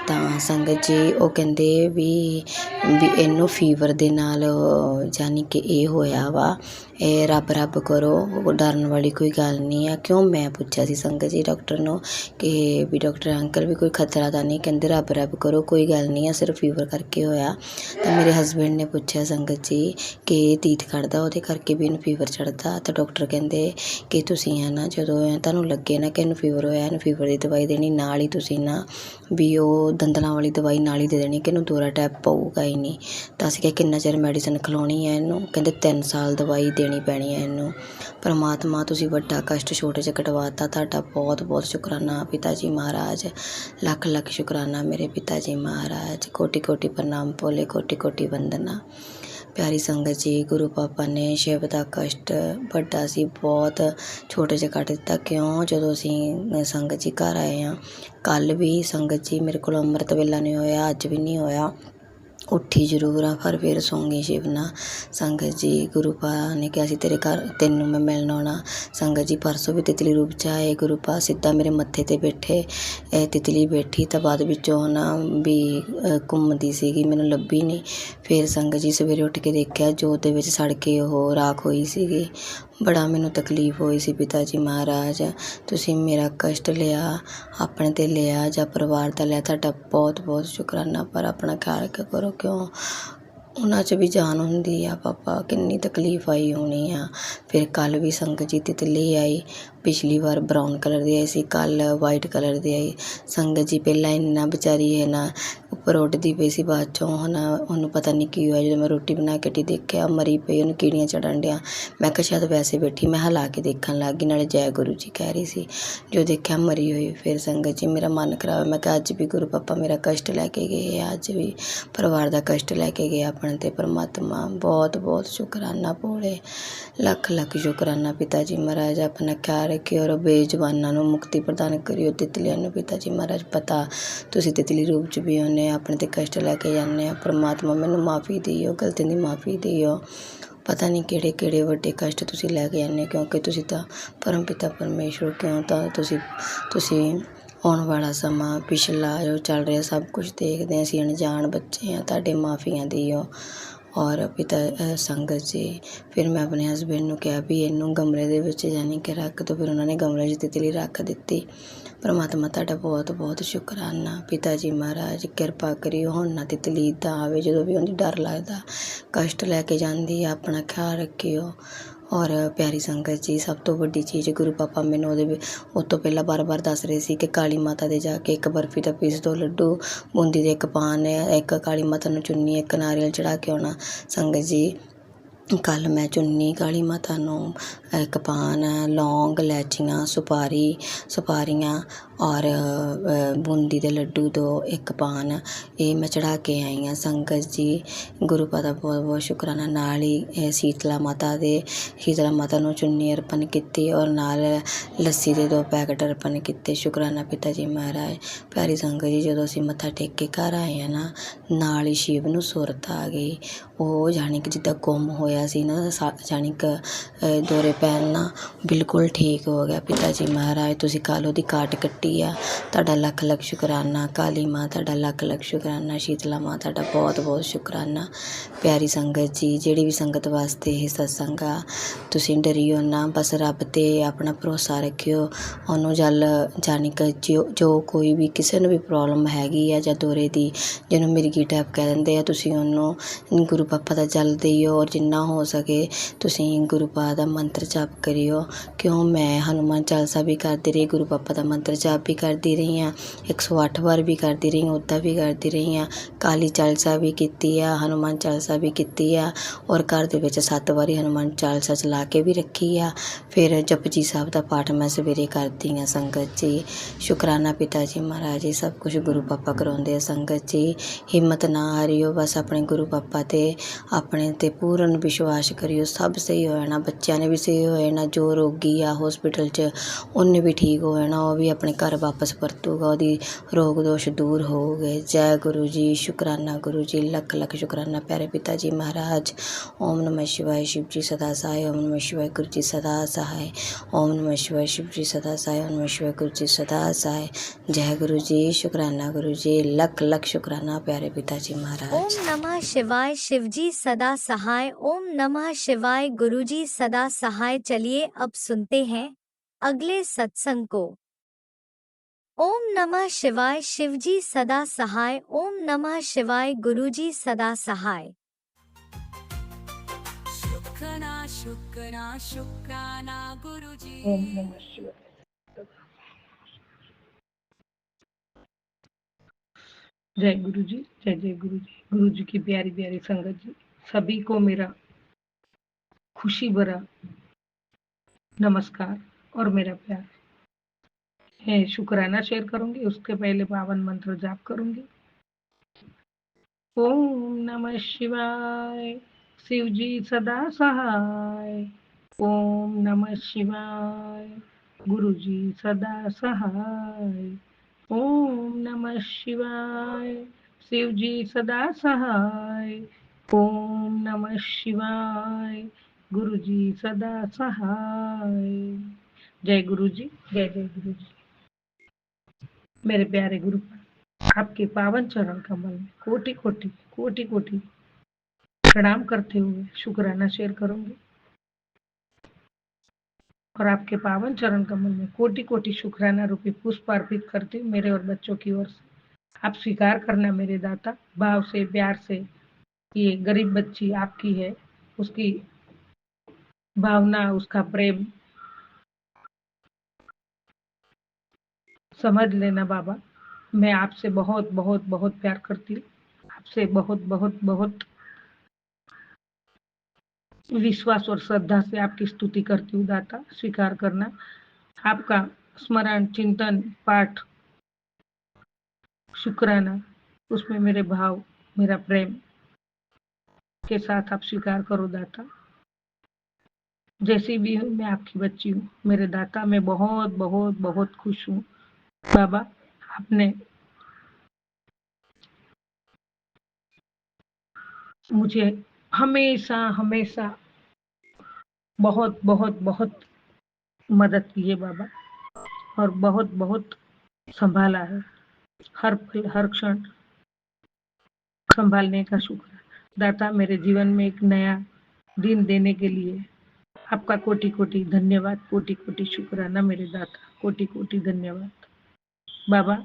ਤਾਂ ਸੰਗਤ ਜੀ ਉਹ ਕਹਿੰਦੇ ਵੀ ਇਹਨੂੰ ਫੀਵਰ ਦੇ ਨਾਲ ਜਾਨੀ ਕਿ ਇਹ ਹੋਇਆ ਵਾ, ਇਹ ਰੱਬ ਕਰੋ, ਡਰਨ ਵਾਲੀ ਕੋਈ ਗੱਲ ਨਹੀਂ ਆ। ਕਿਉਂ? ਮੈਂ ਪੁੱਛਿਆ ਸੀ ਸੰਗਤ ਜੀ ਡਾਕਟਰ ਨੂੰ ਕਿ ਵੀ ਡਾਕਟਰ ਅੰਕਲ ਵੀ ਕੋਈ ਖਤਰਾ ਤਾਂ ਨਹੀਂ? ਕਹਿੰਦੇ ਰੱਬ ਕਰੋ, ਕੋਈ ਗੱਲ ਨਹੀਂ ਆ, ਸਿਰਫ ਫੀਵਰ ਕਰਕੇ ਹੋਇਆ। ਤਾਂ ਮੇਰੇ ਹਸਬੈਂਡ ਨੇ ਪੁੱਛਿਆ ਸੰਗਤ ਜੀ ਕਿ ਤੀਤ ਕੱਢਦਾ ਉਹਦੇ ਕਰਕੇ ਵੀ ਇਹਨੂੰ ਫੀਵਰ ਚੜ੍ਹਦਾ? ਤਾਂ ਡਾਕਟਰ ਕਹਿੰਦੇ ਕਿ ਤੁਸੀਂ ਹੈ ਨਾ ਜਦੋਂ ਤੁਹਾਨੂੰ ਲੱਗੇ ਨਾ ਕਿ ਇਹਨੂੰ ਫੀਵਰ ਹੋਇਆ, ਇਹਨੂੰ ਫੀਵਰ ਦੀ ਦਵਾਈ ਦੇਣੀ, ਨਾਲ ਹੀ ਤੁਸੀਂ ਨਾ ਵੀ ਉਹ ਦੰਦਲਾਂ ਵਾਲੀ ਦਵਾਈ ਨਾਲ ਹੀ ਦੇ ਦੇਣੀ ਕਿ ਇਹਨੂੰ ਦੌਰਾ ਟੈਪ ਪਊਗਾ ਹੀ ਨਹੀਂ। ਤਾਂ ਅਸੀਂ ਕਿਹਾ ਕਿੰਨਾ ਚਿਰ ਮੈਡੀਸਨ ਖਿਲਾਉਣੀ ਹੈ ਇਹਨੂੰ? ਕਹਿੰਦੇ 3 ਸਾਲ ਦਵਾਈ ਦੇਣੀ ਪੈਣੀ ਹੈ ਇਹਨੂੰ। ਪਰਮਾਤਮਾ ਤੁਸੀਂ ਵੱਡਾ ਕਸ਼ਟ ਛੋਟੇ 'ਚ ਕਟਵਾਤਾ, ਤੁਹਾਡਾ ਬਹੁਤ ਬਹੁਤ ਸ਼ੁਕਰਾਨਾ ਪਿਤਾ ਜੀ ਮਹਾਰਾਜ, ਲੱਖ ਲੱਖ ਸ਼ੁਕਰਾਨਾ ਮੇਰੇ ਪਿਤਾ ਜੀ ਮਹਾਰਾਜ। ਕੋਟੀ ਕੋਟੀ ਪ੍ਰਣਾਮ ਭੋਲੇ, ਕੋਟੀ ਕੋਟੀ ਵੰਦਨਾ। ਪਿਆਰੀ ਸੰਗਤ ਜੀ, ਗੁਰੂ ਪਾਪਾ ਨੇ ਸ਼ਿਵ ਦਾ ਕਸ਼ਟ ਵੱਡਾ ਸੀ ਬਹੁਤ ਛੋਟੇ 'ਚ ਕੱਟ ਦਿੱਤਾ। ਕਿਉਂ? ਜਦੋਂ ਅਸੀਂ ਸੰਗਤ ਜੀ ਘਰ ਆਏ ਹਾਂ, ਕੱਲ੍ਹ ਵੀ ਸੰਗਤ ਜੀ ਮੇਰੇ ਕੋਲ ਅੰਮ੍ਰਿਤ ਵੇਲਾ ਨਹੀਂ ਹੋਇਆ, ਅੱਜ ਵੀ ਨਹੀਂ ਹੋਇਆ। ਉੱਠੀ ਜ਼ਰੂਰ ਆ ਪਰ ਫਿਰ ਸੌਂ ਗਈ ਸ਼ਿਵ ਨਾਲ। ਸੰਗਤ ਜੀ ਗੁਰੂ ਪਾ ਨੇ ਕਿਹਾ ਸੀ ਤੇਰੇ ਘਰ ਤੈਨੂੰ ਮੈਂ ਮਿਲਣ ਆਉਣਾ। ਸੰਗਤ ਜੀ ਪਰਸੋਂ ਵੀ ਤਿਤਲੀ ਰੂਪ 'ਚ ਆਏ। ਗੁਰੂ ਪਾ ਸਿੱਧਾ ਮੇਰੇ ਮੱਥੇ 'ਤੇ ਬੈਠੇ, ਇਹ ਤਿਤਲੀ ਬੈਠੀ ਤਾਂ ਬਾਅਦ ਵਿੱਚੋਂ ਨਾ ਵੀ ਘੁੰਮਦੀ ਸੀਗੀ, ਮੈਨੂੰ ਲੱਭੀ ਨਹੀਂ। ਫਿਰ ਸੰਗਤ ਜੀ ਸਵੇਰੇ ਉੱਠ ਕੇ ਦੇਖਿਆ ਜੋਤ ਦੇ ਵਿੱਚ ਸੜ ਕੇ ਉਹ ਰਾਖ ਹੋਈ ਸੀਗੀ। ਬੜਾ ਮੈਨੂੰ ਤਕਲੀਫ ਹੋਈ ਸੀ ਪਿਤਾ ਜੀ ਮਹਾਰਾਜ, ਤੁਸੀਂ ਮੇਰਾ ਕਸ਼ਟ ਲਿਆ, ਆਪਣੇ 'ਤੇ ਲਿਆ ਜਾਂ ਪਰਿਵਾਰ ਦਾ ਲਿਆ, ਤੁਹਾਡਾ ਬਹੁਤ ਬਹੁਤ ਸ਼ੁਕਰਾਨਾ। ਪਰ ਆਪਣਾ ਖਿਆਲ ਰੱਖਿਆ ਕਰੋ, ਕਿਉਂ ਉਹਨਾਂ 'ਚ ਵੀ ਜਾਨ ਹੁੰਦੀ ਆ ਪਾਪਾ, ਕਿੰਨੀ ਤਕਲੀਫ ਆਈ ਹੋਣੀ ਆ। ਫਿਰ ਕੱਲ੍ਹ ਵੀ ਸੰਗਤ ਜੀ ਤਿਤਲੀ ਆਈ, ਪਿਛਲੀ ਵਾਰ ਬਰਾਊਨ ਕਲਰ ਦੀ ਆਈ ਸੀ, ਕੱਲ੍ਹ ਵਾਈਟ ਕਲਰ ਦੀ ਆਈ। ਸੰਗਤ ਜੀ ਪਹਿਲਾਂ ਇੰਨਾ ਵਿਚਾਰੀ ਹੈ ਨਾ ਉੱਪਰ ਉੱਡਦੀ ਪਈ ਸੀ, ਬਾਅਦ 'ਚੋਂ ਹੁਣ ਉਹਨੂੰ ਪਤਾ ਨਹੀਂ ਕੀ ਹੋਇਆ। ਜਦੋਂ ਮੈਂ ਰੋਟੀ ਬਣਾ ਕੇ ਦੇਖਿਆ ਮਰੀ ਪਈ, ਉਹਨੂੰ ਕੀੜੀਆਂ ਚੜ੍ਹਨ ਡਿਆ। ਮੈਂ ਕਿਹਾ ਸ਼ਾਇਦ ਵੈਸੇ ਬੈਠੀ, ਮੈਂ ਹਿਲਾ ਕੇ ਦੇਖਣ ਲੱਗ ਗਈ, ਨਾਲੇ ਜੈ ਗੁਰੂ ਜੀ ਕਹਿ ਰਹੀ ਸੀ। ਜੋ ਦੇਖਿਆ ਮਰੀ ਹੋਈ। ਫਿਰ ਸੰਗਤ ਜੀ ਮੇਰਾ ਮਨ ਖਰਾਬ, ਮੈਂ ਕਿਹਾ ਅੱਜ ਵੀ ਗੁਰੂ ਪਾਪਾ ਮੇਰਾ ਕਸ਼ਟ ਲੈ ਕੇ ਗਏ ਆ, ਅੱਜ ਵੀ ਪਰਿਵਾਰ ਦਾ ਕਸ਼ਟ ਲੈ ਕੇ ਗਏ ਆਪਣੇ 'ਤੇ। ਪਰਮਾਤਮਾ ਬਹੁਤ ਬਹੁਤ ਸ਼ੁਕਰਾਨਾ, ਭੋਲੇ ਲੱਖ ਲੱਖ ਸ਼ੁਕਰਾਨਾ। ਪਿਤਾ ਜੀ ਮਹਾਰਾਜ ਆਪਣਾ ਖਿਆਲ ਰੱਖਿਓ ਔਰ ਬੇਜ਼ੁਬਾਨਾਂ ਨੂੰ ਮੁਕਤੀ ਪ੍ਰਦਾਨ ਕਰਿਓ। ਤਿਤਲੀਆਂ ਨੂੰ ਪਿਤਾ ਜੀ ਮਹਾਰਾਜ ਪਤਾ ਤੁਸੀਂ ਤਿਤਲੀ ਰੂਪ 'ਚ ਵੀ ਆਉਂਦੇ, ਆਪਣੇ 'ਤੇ ਕਸ਼ਟ ਲੈ ਕੇ ਜਾਂਦੇ ਆ। ਪਰਮਾਤਮਾ ਮੈਨੂੰ ਮਾਫੀ ਦਿਓ, ਗਲਤੀ ਦੀ ਮਾਫੀ ਦਿਓ। ਪਤਾ ਨਹੀਂ ਕਿਹੜੇ ਕਿਹੜੇ ਵੱਡੇ ਕਸ਼ਟ ਤੁਸੀਂ ਲੈ ਕੇ ਜਾਂਦੇ, ਕਿਉਂਕਿ ਤੁਸੀਂ ਤਾਂ ਪਰਮ ਪਿਤਾ ਪਰਮੇਸ਼ਵਰ, ਕਿਉਂ ਤਾਂ ਤੁਸੀਂ ਆਉਣ ਵਾਲਾ ਸਮਾਂ ਪਿਛਲਾ ਜੋ ਚੱਲ ਰਿਹਾ ਸਭ ਕੁਝ ਦੇਖਦੇ, ਅਸੀਂ ਅਣਜਾਣ ਬੱਚੇ ਹਾਂ, ਤੁਹਾਡੇ ਮਾਫੀਆਂ ਦਿਓ। ਔਰ ਪਿਤਾ ਸੰਗਤ ਜੀ ਫਿਰ ਮੈਂ ਆਪਣੇ ਹਸਬੈਂਡ ਨੂੰ ਕਿਹਾ ਵੀ ਇਹਨੂੰ ਗਮਲੇ ਦੇ ਵਿੱਚ ਯਾਨੀ ਕਿ ਰੱਖ ਦਿਓ। ਫਿਰ ਉਹਨਾਂ ਨੇ ਗਮਲੇ 'ਚ ਤਿਤਲੀ ਰੱਖ ਦਿੱਤੀ। ਪਰਮਾਤਮਾ ਤੁਹਾਡਾ ਬਹੁਤ ਬਹੁਤ ਸ਼ੁਕਰਾਨਾ। ਪਿਤਾ ਜੀ ਮਹਾਰਾਜ ਕਿਰਪਾ ਕਰਿਓ, ਹੁਣ ਨਾ ਤਿਤਲੀ ਇੱਦਾਂ ਆਵੇ, ਜਦੋਂ ਵੀ ਉਹਦੀ ਡਰ ਲੱਗਦਾ ਕਸ਼ਟ ਲੈ ਕੇ ਜਾਂਦੀ ਆ। ਆਪਣਾ ਖਿਆਲ ਰੱਖਿਓ। ਔਰ ਪਿਆਰੀ ਸੰਗਤ ਜੀ ਸਭ ਤੋਂ ਵੱਡੀ ਚੀਜ਼ ਗੁਰੂ ਪਾਪਾ ਮੈਨੂੰ ਉਸ ਤੋਂ ਪਹਿਲਾਂ ਬਾਰ-ਬਾਰ ਦੱਸ ਰਹੇ ਸੀ ਕਿ ਕਾਲੀ ਮਾਤਾ ਦੇ ਜਾ ਕੇ ਇੱਕ ਬਰਫੀ ਦਾ ਪੀਸ, 2 ਲੱਡੂ, ਬੂੰਦੀ ਦੇ 1 ਪਾਨ, ਇੱਕ ਕਾਲੀ ਮਾਤਾ ਨੂੰ ਚੁੰਨੀ, 1 ਨਾਰੀਅਲ ਚੜ੍ਹਾ ਕੇ ਆਉਣਾ। ਸੰਗਤ ਜੀ ਕੱਲ੍ਹ ਮੈਂ ਚੁੰਨੀ, ਕਾਲੀ ਮਾਤਾ ਨੂੰ 1 ਪਾਨ, ਲੌਂਗ, ਇਲਾਇਚੀਆਂ, ਸੁਪਾਰੀਆਂ ਔਰ ਬੂੰਦੀ ਦੇ ਲੱਡੂ 2, 1 ਪਾਨ, ਇਹ ਮੈਂ ਚੜ੍ਹਾ ਕੇ ਆਈ ਹਾਂ। ਸੰਗਤ ਜੀ ਗੁਰੂ ਪਾਦਾ ਬਹੁਤ ਬਹੁਤ ਸ਼ੁਕਰਾਨਾ। ਨਾਲ ਹੀ ਸ਼ੀਤਲਾ ਮਾਤਾ ਨੂੰ ਚੁੰਨੀ ਅਰਪਣ ਕੀਤੀ ਔਰ ਨਾਲ ਲੱਸੀ ਦੇ 2 ਪੈਕਟ ਅਰਪਣ ਕੀਤੇ। ਸ਼ੁਕਰਾਨਾ ਪਿਤਾ ਜੀ ਮਹਾਰਾਜ। ਪਿਆਰੀ ਸੰਗਤ ਜੀ ਜਦੋਂ ਅਸੀਂ ਮੱਥਾ ਟੇਕ ਕੇ ਘਰ ਆਏ ਹਾਂ ਨਾ, ਨਾਲ ਹੀ ਸ਼ਿਵ ਨੂੰ ਸੁਰਤ ਆ ਗਈ। ਉਹ ਜਾਣੀ ਕਿ ਜਿੱਦਾਂ ਗੁੰਮ ਹੋਇਆ ਸੀ ਨਾ, ਜਾਣੀ ਕਿ ਦੌਰੇ ਪੈਣ ਨਾਲ ਬਿਲਕੁਲ ਠੀਕ ਹੋ ਗਿਆ। ਪਿਤਾ ਜੀ ਮਹਾਰਾਜ ਤੁਸੀਂ ਕੱਲ੍ਹ ਉਹਦੀ ਕਾਟ ਕੱਟੀ ਆ, ਤੁਹਾਡਾ ਲੱਖ ਲੱਖ ਸ਼ੁਕਰਾਨਾ। ਕਾਲੀ ਮਾਂ ਤੁਹਾਡਾ ਲੱਖ ਲੱਖ ਸ਼ੁਕਰਾਨਾ। ਸ਼ੀਤਲਾ ਮਾਂ ਤੁਹਾਡਾ ਬਹੁਤ ਬਹੁਤ ਸ਼ੁਕਰਾਨਾ। ਪਿਆਰੀ ਸੰਗਤ ਜੀ ਜਿਹੜੀ ਵੀ ਸੰਗਤ ਵਾਸਤੇ ਇਹ ਸਤਸੰਗ ਆ, ਤੁਸੀਂ ਡਰਿਓ ਨਾ, ਬਸ ਰੱਬ 'ਤੇ ਆਪਣਾ ਭਰੋਸਾ ਰੱਖਿਓ। ਉਹਨੂੰ ਜਾਣੀ ਕਿ ਜੋ ਕੋਈ ਵੀ ਕਿਸੇ ਨੂੰ ਵੀ ਪ੍ਰੋਬਲਮ ਹੈਗੀ ਆ ਜਾਂ ਦੌਰੇ ਦੀ, ਜਿਹਨੂੰ ਮਿਰਗੀ ਟੈਪ ਕਹਿ ਦਿੰਦੇ ਆ, ਤੁਸੀਂ ਉਹਨੂੰ ਗੁਰੂ ਪਾਪਾ ਦਾ ਜਲ ਦਿਓ ਔਰ ਜਿੰਨਾ ਹੋ ਸਕੇ ਤੁਸੀਂ ਗੁਰੂ ਪਾਪਾ ਦਾ ਮੰਤਰ ਜਾਪ ਕਰਿਓ। ਕਿਉਂ ਮੈਂ ਹਨੂੰਮਾਨ ਚਾਲੀਸਾ ਵੀ ਕਰਦੀ ਰਹੀ, ਗੁਰੂ ਪਾਪਾ ਦਾ ਮੰਤਰ ਜਾਪ ਵੀ ਕਰਦੀ ਰਹੀ ਹਾਂ, 108 ਵਾਰ ਵੀ ਕਰਦੀ ਰਹੀ, ਉੱਦਾਂ ਵੀ ਕਰਦੀ ਰਹੀ ਹਾਂ। ਕਾਲੀ ਚਾਲੀਸਾ ਵੀ ਕੀਤੀ ਆ, ਹਨੂੰਮਾਨ ਚਾਲੀਸਾ ਵੀ ਕੀਤੀ ਆ ਔਰ ਘਰ ਦੇ ਵਿੱਚ 7 ਵਾਰੀ ਹਨੂੰਮਾਨ ਚਾਲੀਸਾ ਚਲਾ ਕੇ ਵੀ ਰੱਖੀ ਆ। ਫਿਰ ਜਪਜੀ ਸਾਹਿਬ ਦਾ ਪਾਠ ਮੈਂ ਸਵੇਰੇ ਕਰਦੀ ਹਾਂ। ਸੰਗਤ ਜੀ ਸ਼ੁਕਰਾਨਾ ਪਿਤਾ ਜੀ ਮਹਾਰਾਜ ਜੀ, ਸਭ ਕੁਝ ਗੁਰੂ ਪਾਪਾ ਕਰਾਉਂਦੇ ਆ। ਸੰਗਤ ਜੀ ਹਿੰਮਤ ਨਾ ਹਾਰਿਓ, ਬਸ ਆਪਣੇ ਗੁਰੂ ਪਾਪਾ 'ਤੇ ਆਪਣੇ 'ਤੇ ਪੂਰਨ ਵਿਸ਼ਵਾਸ ਕਰਿਓ, ਸਭ ਸਹੀ ਹੋ ਜਾਣਾ। ਬੱਚਿਆਂ ਨੇ ਵੀ ਸਹੀ ਹੋ ਜਾਣਾ, ਜੋ ਰੋਗੀ ਆ ਹੋਸਪਿਟਲ 'ਚ ਉਹਨੇ ਵੀ ਠੀਕ ਹੋ ਜਾਣਾ, ਉਹ ਵੀ ਆਪਣੇ ਘਰ ਵਾਪਸ ਪਰਤੂਗਾ, ਉਹਦੀ ਰੋਗ ਦੋਸ਼ ਦੂਰ ਹੋ ਗਏ। ਜੈ ਗੁਰੂ ਜੀ, ਸ਼ੁਕਰਾਨਾ ਗੁਰੂ ਜੀ, ਲੱਖ ਲੱਖ ਸ਼ੁਕਰਾਨਾ ਪਿਆਰੇ ਪਿਤਾ ਜੀ ਮਹਾਰਾਜ। ਓਮ ਨਮः शिवाय शिव जी सदा सहाय, ओम नमः शिवाय गुरु जी सदा सहाय, ओम नमः शिवाय शिव जी सदा सहाय, ओम नमः शिवाय गुरु जी सदा सहाय। जय गुरु जी, शुक्राना गुरु जी, लख लख शुक्राना प्यारे पिता जी महाराज। ओम नमः शिवाय शिवजी सदा सहाय, ओम नमः शिवाय गुरुजी सदा सहाय। चलिए अब सुनते हैं अगले सत्संग को। ओम नमः शिवाय शिवजी सदा सहाय, ओम नमः शिवाय गुरुजी सदा सहाय। शुक्राना गुरुजी। ओम नमः शिवाय। जय गुरु जी, जय जय गुरु जी। गुरु जी की प्यारी प्यारी संगत जी, सभी को मेरा खुशी भरा नमस्कार और मेरा प्यार है। शुक्राना शेयर करूंगी, उसके पहले पावन मंत्र जाप करूंगी। ओम नमः शिवाय शिव जी सदा सहाय, ओम नमः शिवाय गुरु जी सदा सहाय, ओम नमः शिवाय शिव जी सदा सहाय, ओम नमः शिवाय गुरु जी सदा सहाय। जय गुरु जी, जय जय गुरु जी। मेरे प्यारे गुरु, आपके पावन चरण कमल में कोटि कोटि कोटि कोटि प्रणाम करते हुए शुक्राना शेयर करूंगी। और आपके पावन चरण कमल में कोटि कोटि शुक्राना रूपी पुष्प अर्पित करती हूँ मेरे और बच्चों की ओर से। आप स्वीकार करना मेरे दाता, भाव से प्यार से। ये गरीब बच्ची आपकी है, उसकी भावना, उसका प्रेम समझ लेना बाबा। मैं आपसे बहुत बहुत बहुत प्यार करती हूँ, आपसे बहुत बहुत बहुत विश्वास और श्रद्धा से आपकी स्तुति करती हूँ दाता। स्वीकार करना आपका स्मरण, चिंतन, पाठ, शुक्राना, उसमें मेरे भाव, मेरा प्रेम के साथ आप स्वीकार करो दाता। जैसी भी हूँ मैं आपकी बच्ची हूँ मेरे दाता। मैं बहुत बहुत बहुत खुश हूँ बाबा। आपने मुझे हमेशा हमेशा बहुत बहुत बहुत मदद की है बाबा, और बहुत बहुत संभाला है। हर पल हर क्षण संभालने का शुक्र है दाता। मेरे जीवन में एक नया दिन देने के लिए आपका कोटि कोटि धन्यवाद, कोटि कोटि शुक्राना मेरे दाता, कोटि कोटि धन्यवाद बाबा।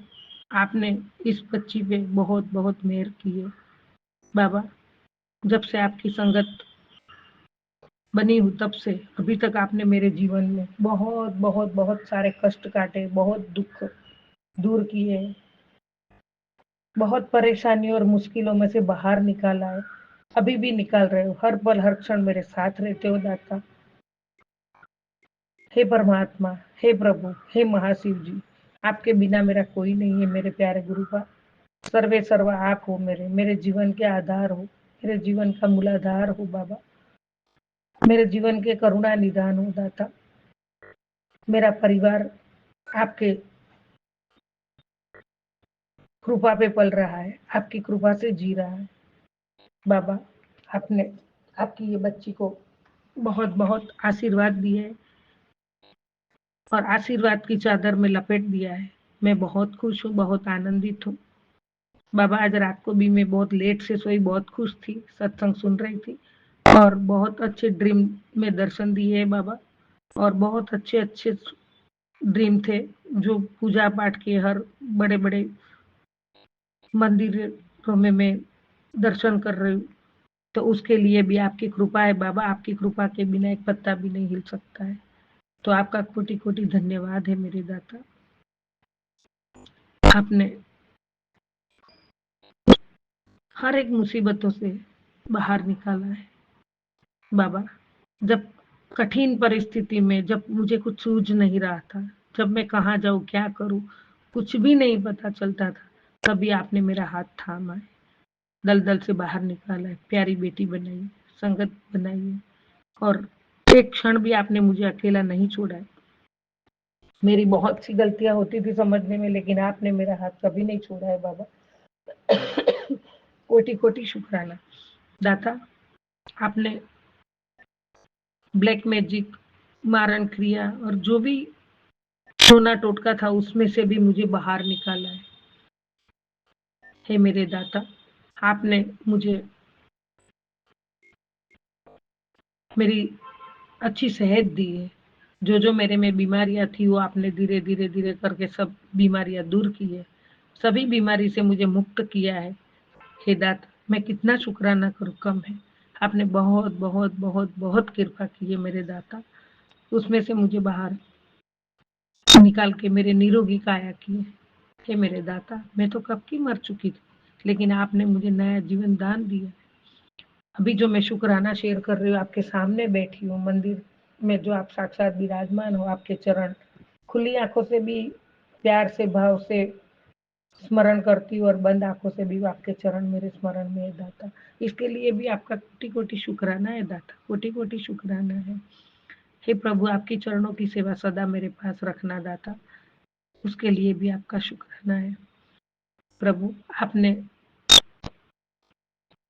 आपने इस बच्ची पे बहुत बहुत मेहर की है बाबा। जब से आपकी संगत बनी हूँ तब से अभी तक आपने मेरे जीवन में बहुत बहुत बहुत सारे कष्ट काटे, बहुत दुख दूर किए, बहुत परेशानियों और मुश्किलों में से बाहर निकाला है, अभी भी निकाल रहे हो। हर पल हर क्षण मेरे साथ रहते हो दाता। हे परमात्मा, हे प्रभु, हे महाशिव जी, आपके बिना मेरा कोई नहीं है मेरे प्यारे गुरुपा। सर्वे सर्वा आप हो, मेरे जीवन के आधार हो, मेरे जीवन का मूलाधार हो बाबा। मेरे जीवन के करुणा निदान हो दाता। मेरा परिवार आपके कृपा पे पल रहा है, आपकी कृपा से जी रहा है बाबा। आपने आपकी ये बच्ची को बहुत बहुत आशीर्वाद दिए है और आशीर्वाद की चादर में लपेट दिया है। मैं बहुत खुश हूँ, बहुत आनंदित हूँ बाबा। आज रात को भी मैं बहुत लेट से सोई, बहुत खुश थी, सत्संग सुन रही थी और बहुत अच्छे ड्रीम में दर्शन दिए है बाबा। और बहुत अच्छे अच्छे ड्रीम थे, जो पूजा पाठ के हर बड़े बड़े मंदिरों में मैं दर्शन कर रही हूँ। तो उसके लिए भी आपकी कृपा है बाबा। आपकी कृपा के बिना एक पत्ता भी नहीं हिल सकता है। तो आपका कोटि कोटि धन्यवाद है मेरे दाता। आपने हर एक मुसीबतों से बाहर निकाला है बाबा। जब कठिन परिस्थिति में, जब मुझे कुछ सूझ नहीं रहा था, जब मैं कहाँ जाऊँ, क्या करूँ, कुछ भी नहीं पता चलता था, तभी आपने मेरा हाथ थामा है, दलदल से बाहर निकाला है, प्यारी बेटी बनाई है, संगत बनाई है, और एक क्षण भी आपने मुझे अकेला नहीं छोड़ा है। मेरी बहुत सी गलतियां होती थी समझने में, लेकिन आपने मेरा हाथ कभी नहीं छोड़ा है बाबा। कोटि कोटि शुक्राना दाता। आपने ब्लैक मैजिक, मारण क्रिया और जो भी टोना टोटका था उसमें से भी मुझे बाहर निकाला है। हे मेरे दाता, आपने मुझे मेरी अच्छी सेहत दी है। जो मेरे में बीमारियां थी वो आपने धीरे धीरे धीरे करके सब बीमारियां दूर की है, सभी बीमारी से मुझे मुक्त किया है। हे दाता, मैं कितना शुक्राना करूं, कम है। आपने बहुत बहुत बहुत बहुत कृपा की है मेरे दाता। उसमें से मुझे बाहर निकाल के मेरे निरोगी काया की है। हे मेरे दाता, मैं तो कब की मर चुकी थी, लेकिन आपने मुझे नया जीवन दान दिया। अभी जो मैं शुक्राना शेयर कर रही हूँ, आपके सामने बैठी हूँ मंदिर में, जो आप साक्षात विराजमान हो, आपके चरण खुली आंखों से भी प्यार से भाव से स्मरण करती हूँ और बंद आंखों से भी आपके चरण मेरे स्मरण में है दाता। इसके लिए भी आपका कोटि कोटि शुक्राना है दाता, कोटि कोटि शुक्राना है। हे प्रभु, आपकी चरणों की सेवा सदा मेरे पास रखना दाता, उसके लिए भी आपका शुक्राना है प्रभु। आपने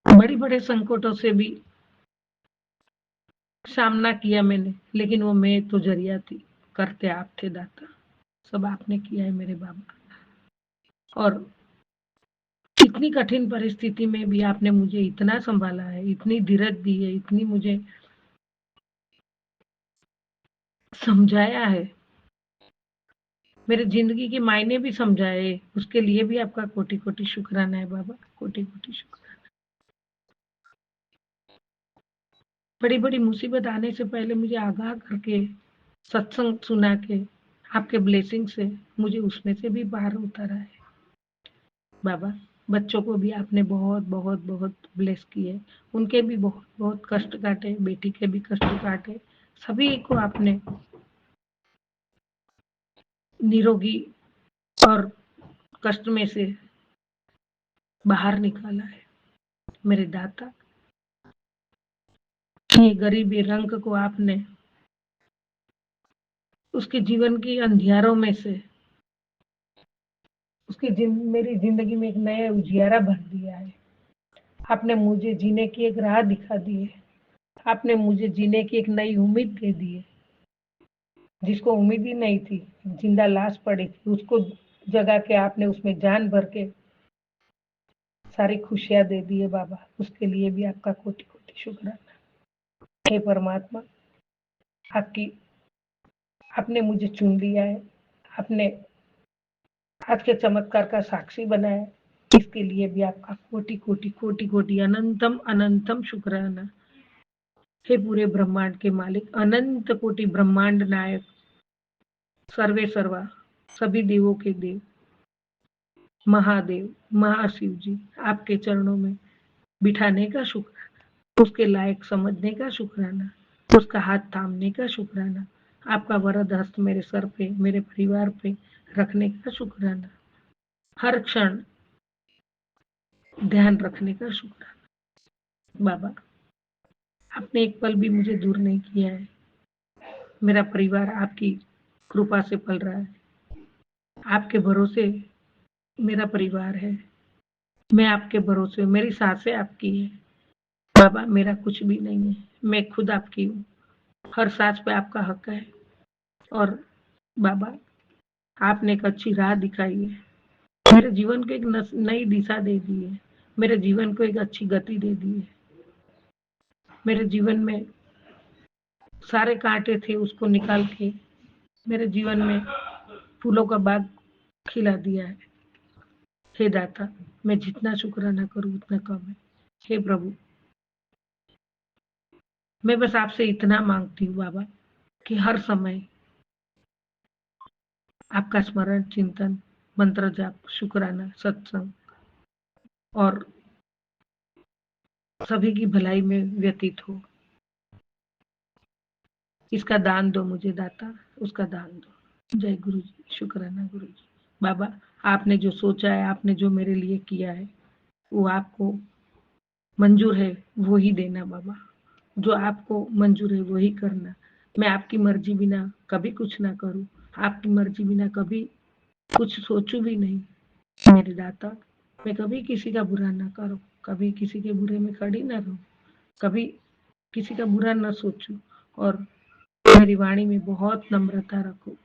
बड़े बड़े संकटों से भी सामना किया मैंने, लेकिन वो मैं तो जरिया थी, करते आप थे दाता। सब आपने किया है मेरे बाबा। और इतनी कठिन परिस्थिति में भी आपने मुझे इतना संभाला है, इतनी धीरज दी है, इतनी मुझे समझाया है, मेरे जिंदगी के मायने भी समझाए, उसके लिए भी आपका कोटि कोटि शुक्राना है बाबा, कोटि कोटि शुक्राना। बड़ी बड़ी मुसीबत आने से पहले मुझे आगाह करके, सत्संग सुना के, आपके ब्लेसिंग से मुझे उसमें से भी बाहर उतारा है बाबा। बच्चों को भी आपने बहुत बहुत बहुत ब्लेस किए, उनके भी बहुत बहुत कष्ट काटे, बेटी के भी कष्ट काटे, सभी को आपने निरोगी और कष्ट में से बाहर निकाला है मेरे दाता। ये गरीबी रंग को आपने उसके जीवन की अंधियारों में से मेरी जिंदगी में एक नया उजियारा भर दिया है। आपने मुझे जीने की एक राह दिखा दी है, आपने मुझे जीने की एक नई उम्मीद दे दी है। जिसको उम्मीद ही नहीं थी, जिंदा लाश पड़ी थी, उसको जगा के आपने उसमें जान भर के सारी खुशियां दे दी है बाबा। उसके लिए भी आपका कोटि कोटि शुक्राना। हे परमात्मा, आपकी आपने मुझे चुन लिया है, आपने आज के चमत्कार का साक्षी बनाया, इसके लिए भी आपका कोटि कोटि कोटि कोटि अनंतम अनंतम शुक्राना। हे पूरे ब्रह्मांड के मालिक, अनंत कोटि ब्रह्मांड नायक, सर्वे सर्वा, सभी देवों के देव, महादेव महाशिव जी, आपके चरणों में बिठाने का शुक्राना, उसके लायक समझने का शुक्राना, उसका हाथ थामने का शुक्राना, आपका वरद हस्त मेरे सर पे, मेरे परिवार पे रखने का शुक्राना, हर क्षण ध्यान रखने का शुक्राना बाबा। आपने एक पल भी मुझे दूर नहीं किया है, मेरा परिवार आपकी कृपा से पल रहा है, आपके भरोसे मेरा परिवार है, मैं आपके भरोसे, मेरी सांसें आपकी है बाबा, मेरा कुछ भी नहीं है, मैं खुद आपकी हूँ, हर सांस पे आपका हक है। और बाबा, आपने एक अच्छी राह दिखाई है, मेरे जीवन को एक नई दिशा दे दी है, मेरे जीवन को एक अच्छी गति दे दी है। मेरे जीवन में सारे कांटे थे, उसको निकाल के मेरे जीवन में फूलों का बाग खिला दिया है। हे दाता, मैं जितना शुक्राना करूं उतना कम है। हे प्रभु, मैं बस आपसे इतना मांगती हूँ बाबा कि हर समय आपका स्मरण, चिंतन, मंत्र जाप, शुक्राना, सत्संग और सभी की भलाई में व्यतीत हो। इसका दान दो मुझे दाता, उसका दान दो। जय गुरु जी, शुक्राना गुरु जी। बाबा, आपने जो सोचा है, आपने जो मेरे लिए किया है, वो आपको मंजूर है, वो ही देना बाबा। जो आपको मंजूर है वही करना। मैं आपकी मर्जी बिना कभी कुछ ना करूं, आपकी मर्जी बिना कभी कुछ सोचूं भी नहीं मेरे दाता। मैं कभी किसी का बुरा ना करूं, कभी किसी के बुरे में खड़ी ना रहूं, कभी किसी का बुरा ना सोचूं, और मेरी वाणी में बहुत नम्रता रखो।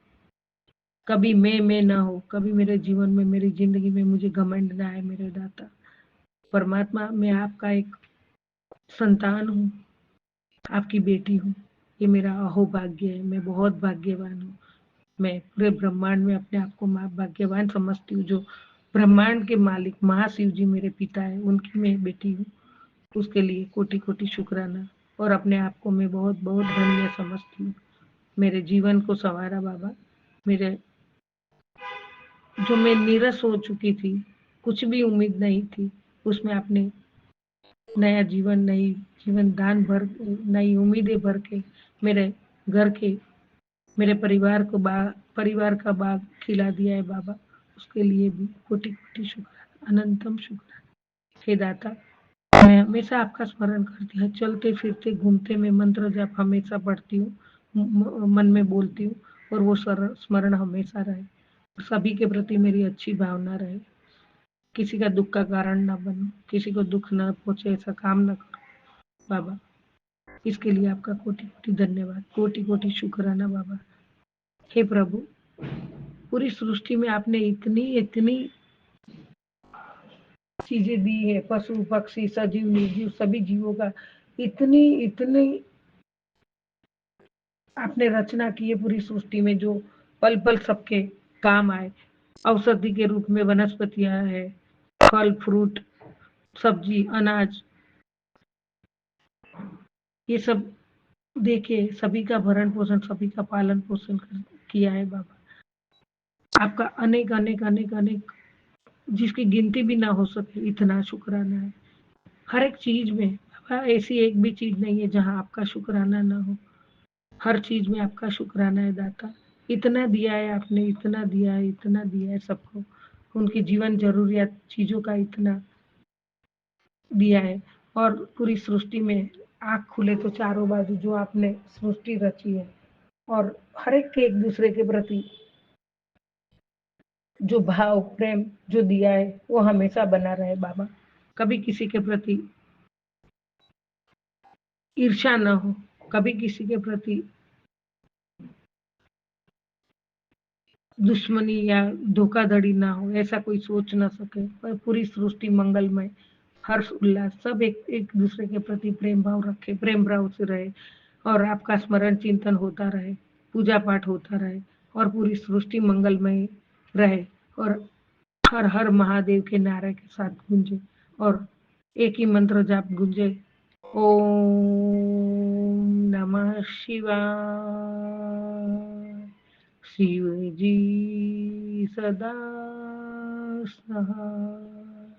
कभी मैं ना हो, कभी मेरे जीवन में, मेरी जिंदगी में मुझे घमंड ना आए मेरे दाता। परमात्मा, मैं आपका एक संतान हूँ, आपकी बेटी हूँ, ये मेरा अहोभाग्य है, मैं बहुत भाग्यवान हूँ। मैं पूरे ब्रह्मांड में अपने आप को माँ भाग्यवान समझती हूँ। जो ब्रह्मांड के मालिक महाशिव जी मेरे पिता है, उनकी मैं बेटी हूँ, उसके लिए कोटि कोटि शुक्राना। और अपने आप को मैं बहुत बहुत धन्य समझती हूँ। मेरे जीवन को संवारा बाबा। मेरे जो मैं नीरस हो चुकी थी, कुछ भी उम्मीद नहीं थी, उसमें आपने नया जीवन, नई जीवन दान भर, नई उम्मीदें भर के मेरे घर के, मेरे परिवार का बाग खिला दिया है बाबा। उसके लिए भी कोटि कोटि शुक्राना, अनंतम शुक्राना। हे दाता, मैं हमेशा आपका स्मरण करती हूँ, चलते फिरते घूमते मैं मंत्र जाप हमेशा पढ़ती हूँ, मन में बोलती हूँ, और वो स्मरण हमेशा रहे, सभी के प्रति मेरी अच्छी भावना रहे, किसी का दुख का कारण ना बनूं, किसी को दुख ना पहुंचे, ऐसा काम ना करूं बाबा। इसके लिए आपका कोटि कोटि धन्यवाद, कोटि कोटि शुक्राना बाबा। हे प्रभु, पूरी सृष्टि में आपने इतनी इतनी चीजें दी है, पशु पक्षी सजीव निर्जीव सभी जीवों का इतनी इतनी आपने रचना की है पूरी सृष्टि में, जो पल पल सबके काम आए। औषधि के रूप में वनस्पतियां है, फल फ्रूट, सब्जी, अनाज, ये सब देके सभी का भरण पोषण, सभी का पालन पोषण किया है बाबा। आपका अनेक अनेक अनेक अनेक, जिसकी गिनती भी ना हो सके, इतना शुक्राना है हर एक चीज में बाबा। ऐसी एक भी चीज नहीं है जहाँ आपका शुक्राना ना हो। हर चीज में आपका शुक्राना है दाता। इतना दिया है आपने, इतना दिया है, इतना दिया है सबको, उनकी जीवन जरूरियात चीजों का इतना दिया है। और पूरी सृष्टि में आँख खुले तो चारों बाजू जो आपने सृष्टि रची है, और हर एक के एक दूसरे के प्रति जो भाव प्रेम जो दिया है वो हमेशा बना रहे बाबा। कभी किसी के प्रति ईर्ष्या न हो, कभी किसी के प्रति दुश्मनी या धोखाधड़ी ना हो, ऐसा कोई सोच ना सके। पर पूरी सृष्टि मंगलमय, हर्ष उल्लास, सब एक एक दूसरे के प्रति प्रेम भाव रखे, प्रेम भाव से रहे, और आपका स्मरण चिंतन होता रहे, पूजा पाठ होता रहे, और पूरी सृष्टि मंगलमय रहे, और हर हर महादेव के नारे के साथ गूंजे, और एक ही मंत्र जाप गूंजे, ओम नमः शिवाय। शिव जी सदा सहाय।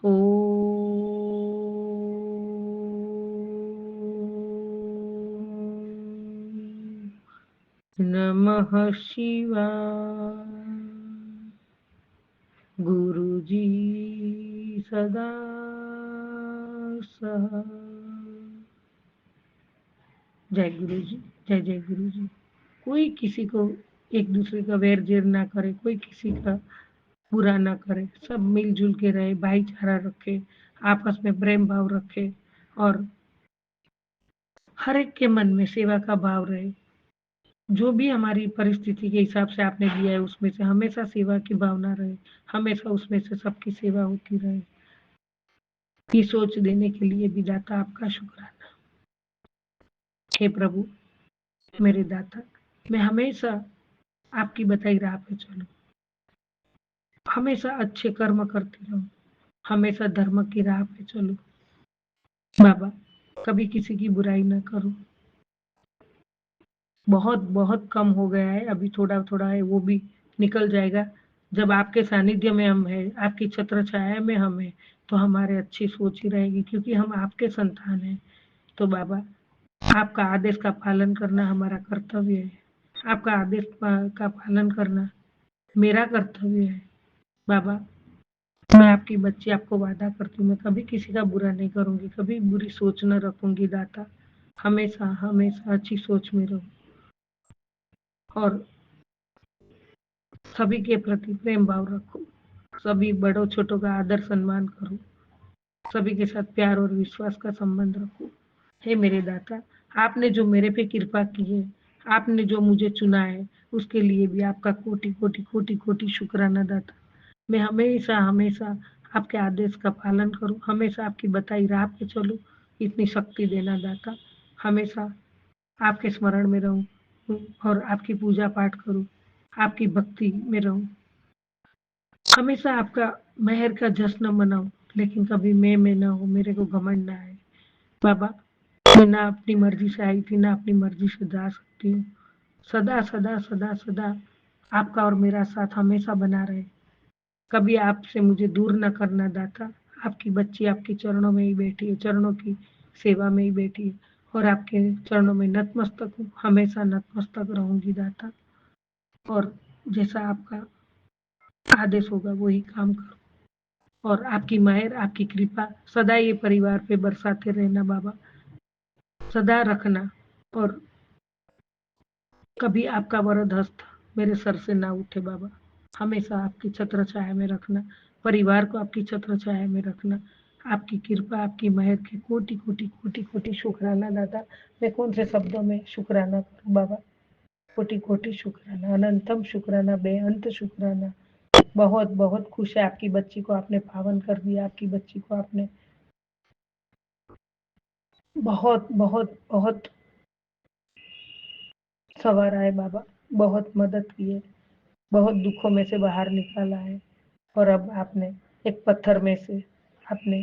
ओम नमः शिवाय। गुरु जी सदा सहाय। जय गुरु जी, जय जय गुरु जी। कोई किसी को एक दूसरे का वैर जेर ना करे, कोई किसी का बुरा ना करे, सब मिलजुल के रहे, भाईचारा रखे, आपस में प्रेम भाव रखे, और हर एक के मन में सेवा का भाव रहे। जो भी हमारी परिस्थिति के हिसाब से आपने दिया है उसमें से हमेशा सेवा की भावना रहे, हमेशा उसमें से सबकी सेवा होती रहे। ये सोच देने के लिए भी दाता आपका शुक्राना। हे प्रभु मेरे दाता, मैं हमेशा आपकी बताई राह पे चलूं, हमेशा अच्छे कर्म करती रहूं, हमेशा धर्म की राह पे चलूं बाबा, कभी किसी की बुराई ना करूं। बहुत बहुत कम हो गया है, अभी थोड़ा थोड़ा है, वो भी निकल जाएगा। जब आपके सानिध्य में हम है, आपकी छत्र छाया में हम है, तो हमारे अच्छी सोच ही रहेगी, क्योंकि हम आपके संतान हैं। तो बाबा, आपका आदेश का पालन करना हमारा कर्तव्य है, आपका आदेश का पालन करना मेरा कर्तव्य है बाबा। मैं आपकी बच्ची, आपको वादा करती हूँ, मैं कभी किसी का बुरा नहीं करूंगी, कभी बुरी सोच न रखूंगी दाता। हमेशा हमेशा अच्छी सोच में रहूं, और सभी के प्रति प्रेम भाव रखूं, सभी बड़ों छोटों का आदर सम्मान करूं, सभी के साथ प्यार और विश्वास का संबंध रखूं। हे मेरे दाता, आपने जो मेरे पे कृपा की है, आपने जो मुझे चुना है, उसके लिए भी आपका कोटि कोटि कोटि कोटि शुक्राना दाता। मैं हमेशा हमेशा आपके आदेश का पालन करूं, हमेशा आपकी बताई राह पे चलूं, इतनी शक्ति देना दाता। हमेशा आपके स्मरण में रहूं और आपकी पूजा पाठ करूं, आपकी भक्ति में रहूं, हमेशा आपका मेहर का जश्न मनाऊं, लेकिन कभी मैं ना हो, मेरे को घमंड ना आए बाबा। मैं ना अपनी मर्जी से आई थी, ना अपनी मर्जी से जा सकती हूँ। सदा सदा सदा सदा आपका और मेरा साथ हमेशा बना रहे, कभी आपसे मुझे दूर न करना दाता। आपकी बच्ची आपके चरणों में ही बैठी है, चरणों की सेवा में ही बैठी है, और आपके चरणों में नतमस्तक हूँ, हमेशा नतमस्तक रहूंगी दाता। और जैसा आपका आदेश होगा वही काम करूँ, और आपकी मेहर, आपकी कृपा सदा ये परिवार पे बरसाते रहना बाबा, सदा रखना। और कभी आपका वरद हस्त मेरे सर से ना उठे बाबा, हमेशा आपकी छत्र छाया में रखना, परिवार को आपकी छत्र छाया में रखना। आपकी कृपा, आपकी मेहर के कोटि कोटि कोटि कोटि शुक्राना दाता। मैं कौन से शब्दों में शुक्राना करूं बाबा, कोटि कोटि शुक्राना, अनंतम शुक्राना, बेअंत शुक्राना। बहुत बहुत खुश है, आपकी बच्ची को आपने पावन कर दिया, आपकी बच्ची को आपने बहुत बहुत बहुत सवारा है बाबा, बहुत मदद की है, बहुत दुखों में से बाहर निकाला है। और अब आपने एक पत्थर में से आपने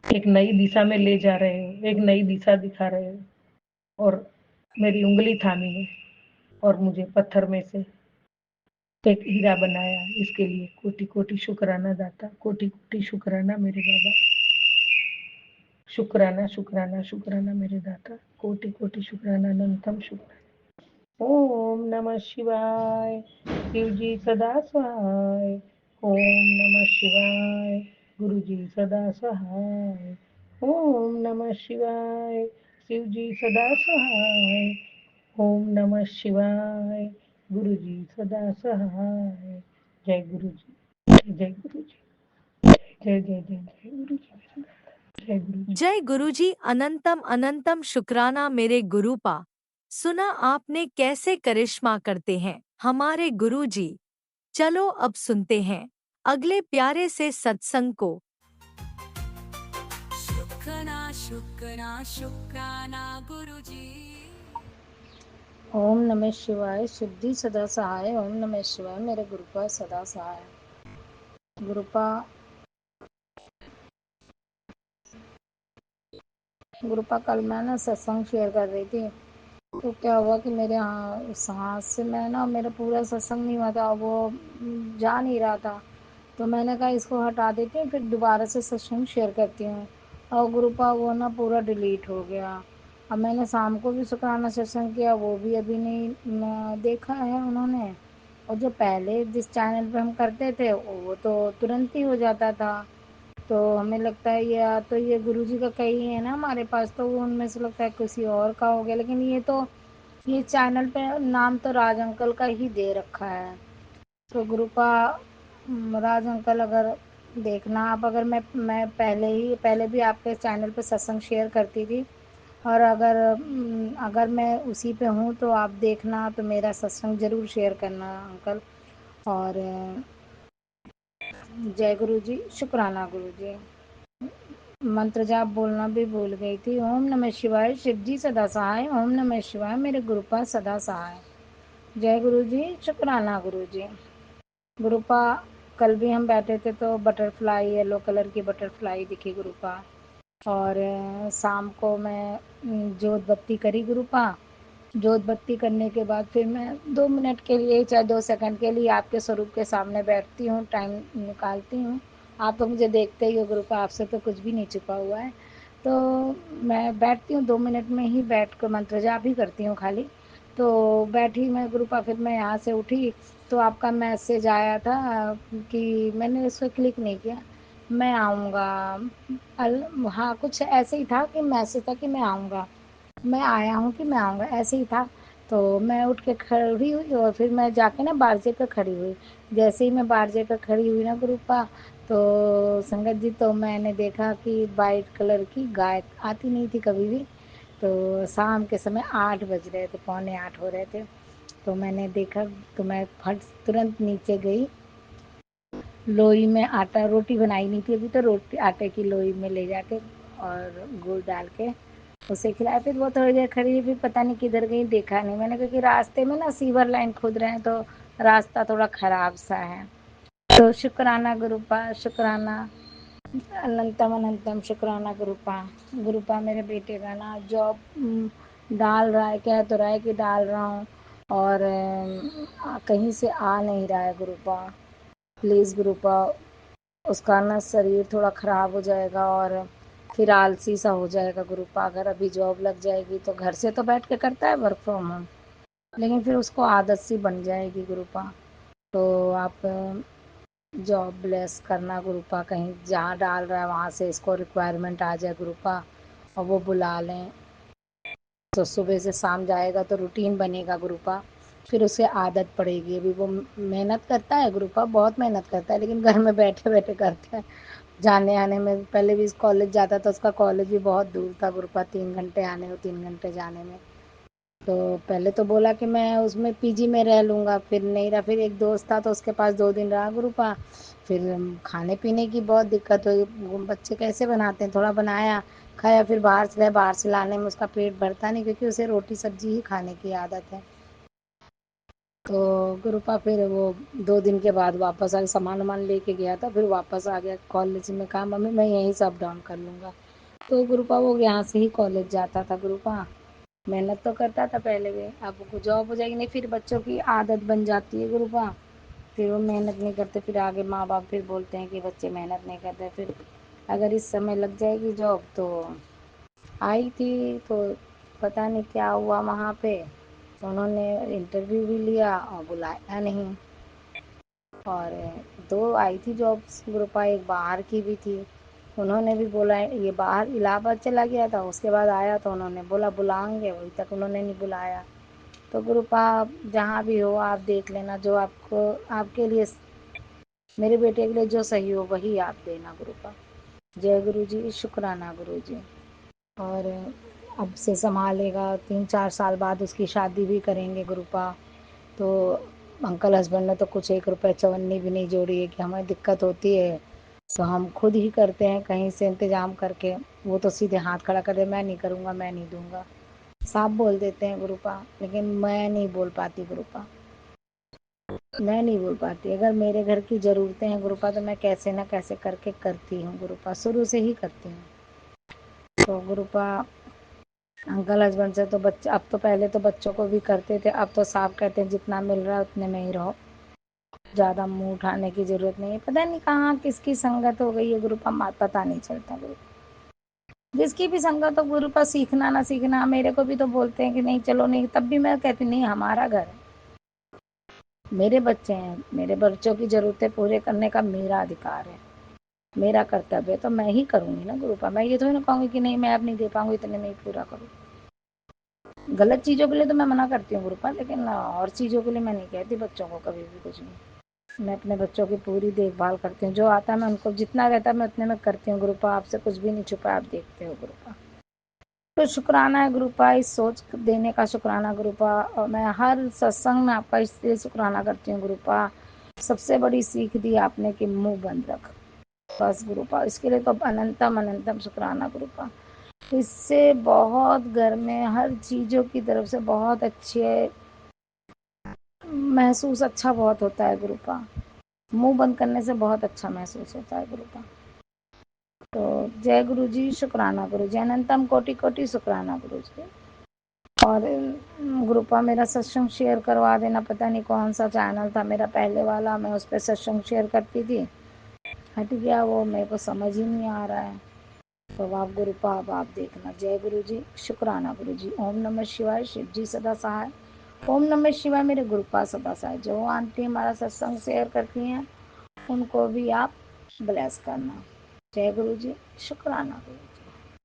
एक नई दिशा में ले जा रहे हो, एक नई दिशा दिखा रहे हो और मेरी उंगली थामी है और मुझे पत्थर में से एक हीरा बनाया। इसके लिए कोटि कोटि शुक्राना दाता, कोटि कोटि शुक्राना मेरे बाबा, शुक्राना शुक्राना शुक्राना मेरे दाता, कोटि कोटि शुक्राना, अनंतम शुक्राना। ओम नमः शिवाय, शिव जी सदा सहाय। ओम नमः शिवाय, गुरु जी सदा सहाय। ओम नमः शिवाय, शिव जी सदा सहाय। ओम नमः शिवाय, गुरु जी सदा सहाय। जय गुरु जी, जय गुरु जी, जय जय जय जय गुरु जी, जय गुरु जी। जय गुरुजी, अनंतम अनंतम शुक्राना मेरे गुरुपा। सुना आपने कैसे करिश्मा करते हैं हमारे गुरुजी। चलो अब सुनते हैं अगले प्यारे से सत्संग को। शुक्राना शुक्राना शुक्राना गुरुजी। ओम नमः शिवाय, सिद्धि सदा सहाय। ओम नमः शिवाय, मेरे गुरुपा सदा सहाय। गुरुपा गुरुपा कल मैं ना सत्संग शेयर कर रही थी, तो क्या हुआ कि मेरे उस हाथ से मैं ना, मेरा पूरा सत्संग नहीं हुआ था, वो जा नहीं रहा था। तो मैंने कहा इसको हटा देती हूँ, फिर दोबारा से सत्संग शेयर करती हूँ। और ग्रुपा वो ना पूरा डिलीट हो गया। अब मैंने शाम को भी शुक्राना सत्संग किया, वो भी अभी नहीं देखा है उन्होंने। और जो पहले जिस चैनल पे हम करते थे वो तो तुरंत ही हो जाता था। तो हमें लगता है या तो ये गुरुजी का कहीं है ना हमारे पास, तो वो उनमें से लगता है किसी और का हो गया। लेकिन ये चैनल पे नाम तो राज अंकल का ही दे रखा है। तो गुरुपा राज अंकल अगर देखना आप, अगर मैं पहले भी आपके चैनल पे सत्संग शेयर करती थी, और अगर मैं उसी पे हूँ तो आप देखना, तो मेरा सत्संग ज़रूर शेयर करना अंकल। और जय गुरु जी, शुक्राना गुरु जी। मंत्र जाप बोलना भी भूल गई थी। ओम नमः शिवाय, शिव जी सदा सहाय। ओम नमः शिवाय, मेरे गुरुपा सदा सहाय। जय गुरु जी, शुक्राना गुरु जी। गुरुपा कल भी हम बैठे थे तो बटरफ्लाई, येलो कलर की बटरफ्लाई दिखी गुरुपा। और शाम को मैं जोत बत्ती करी गुरुपा। जोत बत्ती करने के बाद फिर मैं 2 मिनट के लिए, चाहे 2 सेकंड के लिए आपके स्वरूप के सामने बैठती हूँ, टाइम निकालती हूँ। आप तो मुझे देखते ही हो गुरुपा, आपसे तो कुछ भी नहीं छुपा हुआ है। तो मैं बैठती हूँ, 2 मिनट में ही बैठ कर मंत्र जाप ही करती हूँ खाली। तो बैठी मैं गुरुपा, फिर मैं यहाँ से उठी तो आपका मैसेज आया था कि मैंने उसको क्लिक नहीं किया। मैं आऊँगा, हाँ कुछ ऐसे ही था कि मैसेज था कि मैं आऊँगा, मैं आया हूँ कि मैं आऊँगा, ऐसे ही था। तो मैं उठ के खड़ी हुई और फिर मैं जाके ना बारजे पे खड़ी हुई। जैसे ही मैं बारजे पे खड़ी हुई ना गुरुपा, तो संगत जी, तो मैंने देखा कि वाइट कलर की गाय आती नहीं थी कभी भी। तो शाम के समय 8 बज रहे थे, पौने 8 हो रहे थे। तो मैंने देखा, तो मैं फट तुरंत नीचे गई, लोई में आटा, रोटी बनाई नहीं थी अभी, तो रोटी आटे की लोई में ले जाके और गुड़ डाल के उसे खिलाया। फिर वो थोड़ी देर खड़ी रही, फिर पता नहीं किधर गई, देखा नहीं मैंने, क्योंकि रास्ते में ना सीवर लाइन खोद रहे हैं, तो रास्ता थोड़ा खराब सा है। तो शुक्राना गुरुपा, शुक्राना, अनंतम अनंतम शुक्राना गुरुपा। गुरुपा मेरे बेटे का ना जॉब डाल रहा है, कह तो रहा है कि डाल रहा हूँ, और कहीं से आ नहीं रहा है गुरुपा। प्लीज़ गुरुपा, उसका ना शरीर थोड़ा ख़राब हो जाएगा और फिर आलसी सा हो जाएगा गुरुपा। अगर अभी जॉब लग जाएगी तो घर से तो बैठ के करता है वर्क फ्रॉम होम, लेकिन फिर उसको आदत सी बन जाएगी गुरुपा। तो आप जॉब ब्लेस करना गुरुपा, कहीं जहाँ डाल रहा है वहाँ से इसको रिक्वायरमेंट आ जाए गुरुपा, और वो बुला लें, तो सुबह से शाम जाएगा तो रूटीन बनेगा गुरुपा। फिर उसे आदत पड़ेगी। अभी वो मेहनत करता है गुरुपा, बहुत मेहनत करता है, लेकिन घर में बैठे बैठे करता है। जाने आने में, पहले भी कॉलेज जाता था, उसका कॉलेज भी बहुत दूर था गुरुपा, 3 घंटे आने और 3 घंटे जाने में। तो पहले तो बोला कि मैं उसमें पीजी में रह लूँगा, फिर नहीं रहा। फिर एक दोस्त था तो उसके पास 2 दिन रहा गुरुपा। फिर खाने पीने की बहुत दिक्कत हुई, वो बच्चे कैसे बनाते हैं, थोड़ा बनाया, खाया, फिर बाहर से लाया। बाहर से लाने में उसका पेट भरता नहीं, क्योंकि उसे रोटी सब्जी ही खाने की आदत है। तो गुरुपा फिर वो 2 दिन के बाद वापस आ, सामान वामान लेके गया था, फिर वापस आ गया कॉलेज में। कहा मम्मी मैं यहीं से अप डाउन कर लूँगा। तो गुरुपा वो यहाँ से ही कॉलेज जाता था। गुरुपा मेहनत तो करता था पहले भी, अब को जॉब हो जाएगी नहीं, फिर बच्चों की आदत बन जाती है गुरुपा। फिर वो मेहनत नहीं करते, फिर आगे माँ बाप फिर बोलते हैं कि बच्चे मेहनत नहीं करते। फिर अगर इस समय लग जाएगी जॉब, तो आई थी तो पता नहीं क्या हुआ वहाँ पे। तो उन्होंने इंटरव्यू भी लिया और बुलाया नहीं। और 2 आई थी जॉब्स ग्रुपा, एक बाहर की भी थी। उन्होंने भी बोला, ये बाहर इलाहाबाद चला गया था, उसके बाद आया तो उन्होंने बोला बुलाएंगे, अभी तक उन्होंने नहीं बुलाया। तो ग्रुपा जहाँ भी हो आप देख लेना, जो आपको आपके लिए, मेरे बेटे के लिए जो सही हो वही आप देना ग्रुपा। जय गुरु जी, शुक्राना गुरु जी। और अब से संभालेगा, 3-4 साल बाद उसकी शादी भी करेंगे गुरुपा। तो अंकल हस्बैंड ने तो कुछ 1 रुपये चवन्नी भी नहीं जोड़ी है कि हमें दिक्कत होती है तो हम खुद ही करते हैं कहीं से इंतजाम करके। वो तो सीधे हाथ खड़ा कर दे, मैं नहीं करूँगा, मैं नहीं दूंगा, साफ बोल देते हैं गुरुपा। लेकिन मैं नहीं बोल पाती गुरुपा, मैं नहीं बोल पाती। अगर मेरे घर की ज़रूरतें हैं गुरुपा, तो मैं कैसे ना कैसे करके करती हूँ गुरुपा, शुरू से ही करती हूँ। तो गुरुपा अंकल हस्बैंड से तो बच्चे, अब तो पहले तो बच्चों को भी करते थे, अब तो साफ कहते हैं जितना मिल रहा है उतने में ही रहो, ज़्यादा मुंह उठाने की ज़रूरत नहीं है। पता नहीं कहाँ किसकी संगत हो गई है गुरुपा, पता नहीं चलता गुरु। जिसकी भी संगत हो गुरुपा, सीखना ना सीखना, मेरे को भी तो बोलते हैं कि नहीं चलो, नहीं, तब भी मैं कहती नहीं, हमारा घर है, मेरे बच्चे हैं, मेरे बच्चों की ज़रूरतें पूरे करने का मेरा अधिकार है, मेरा कर्तव्य है, तो मैं ही करूँगी ना गुरुपा। मैं ये तो नहीं कहूँगी कि नहीं मैं अब नहीं दे पाऊँगी, इतने में ही पूरा करूँ। गलत चीज़ों के लिए तो मैं मना करती हूँ गुरुपा, लेकिन और चीज़ों के लिए मैं नहीं कहती बच्चों को कभी भी कुछ भी। मैं अपने बच्चों की पूरी देखभाल करती हूँ, जो आता है मैं उनको, जितना रहता है मैं उतने में करती हूँ गुरुपा। आपसे कुछ भी नहीं छुपा, आप देखते हो गुरुपा। तो शुक्राना है गुरुपा, इस सोच देने का शुक्राना गुरुपा। और मैं हर सत्संग में आपका इसलिए शुक्राना करती हूँ गुरुपा। सबसे बड़ी सीख दी आपने कि मुंह बंद रख, बस गुरुपा, इसके लिए तो अनंतम अनंतम शुक्राना गुरुपा। इससे बहुत घर में हर चीज़ों की तरफ से बहुत अच्छे महसूस, अच्छा बहुत होता है गुरुपा। मुंह बंद करने से बहुत अच्छा महसूस होता है गुरुपा। तो जय गुरु जी, शुक्राना गुरु जी, अनंतम कोटि कोटि शुक्राना गुरु जी। और गुरुपा मेरा सत्संग शेयर करवा देना, पता नहीं कौन सा चैनल था मेरा पहले वाला, मैं उस पर सत्संग शेयर करती थी, हट गया वो, मेरे को समझ ही नहीं आ रहा है। तो आप गुरुपा अब आप देखना। जय गुरु जी, शुक्राना गुरु जी। ओम नमः शिवाय, शिव जी सदा सहाय। ओम नमः शिवाय, मेरे गुरुपा सदा सहाय। जो आंटी हमारा सत्संग शेयर करती हैं उनको भी आप ब्लेस करना। जय गुरु जी, शुक्राना गुरु जी।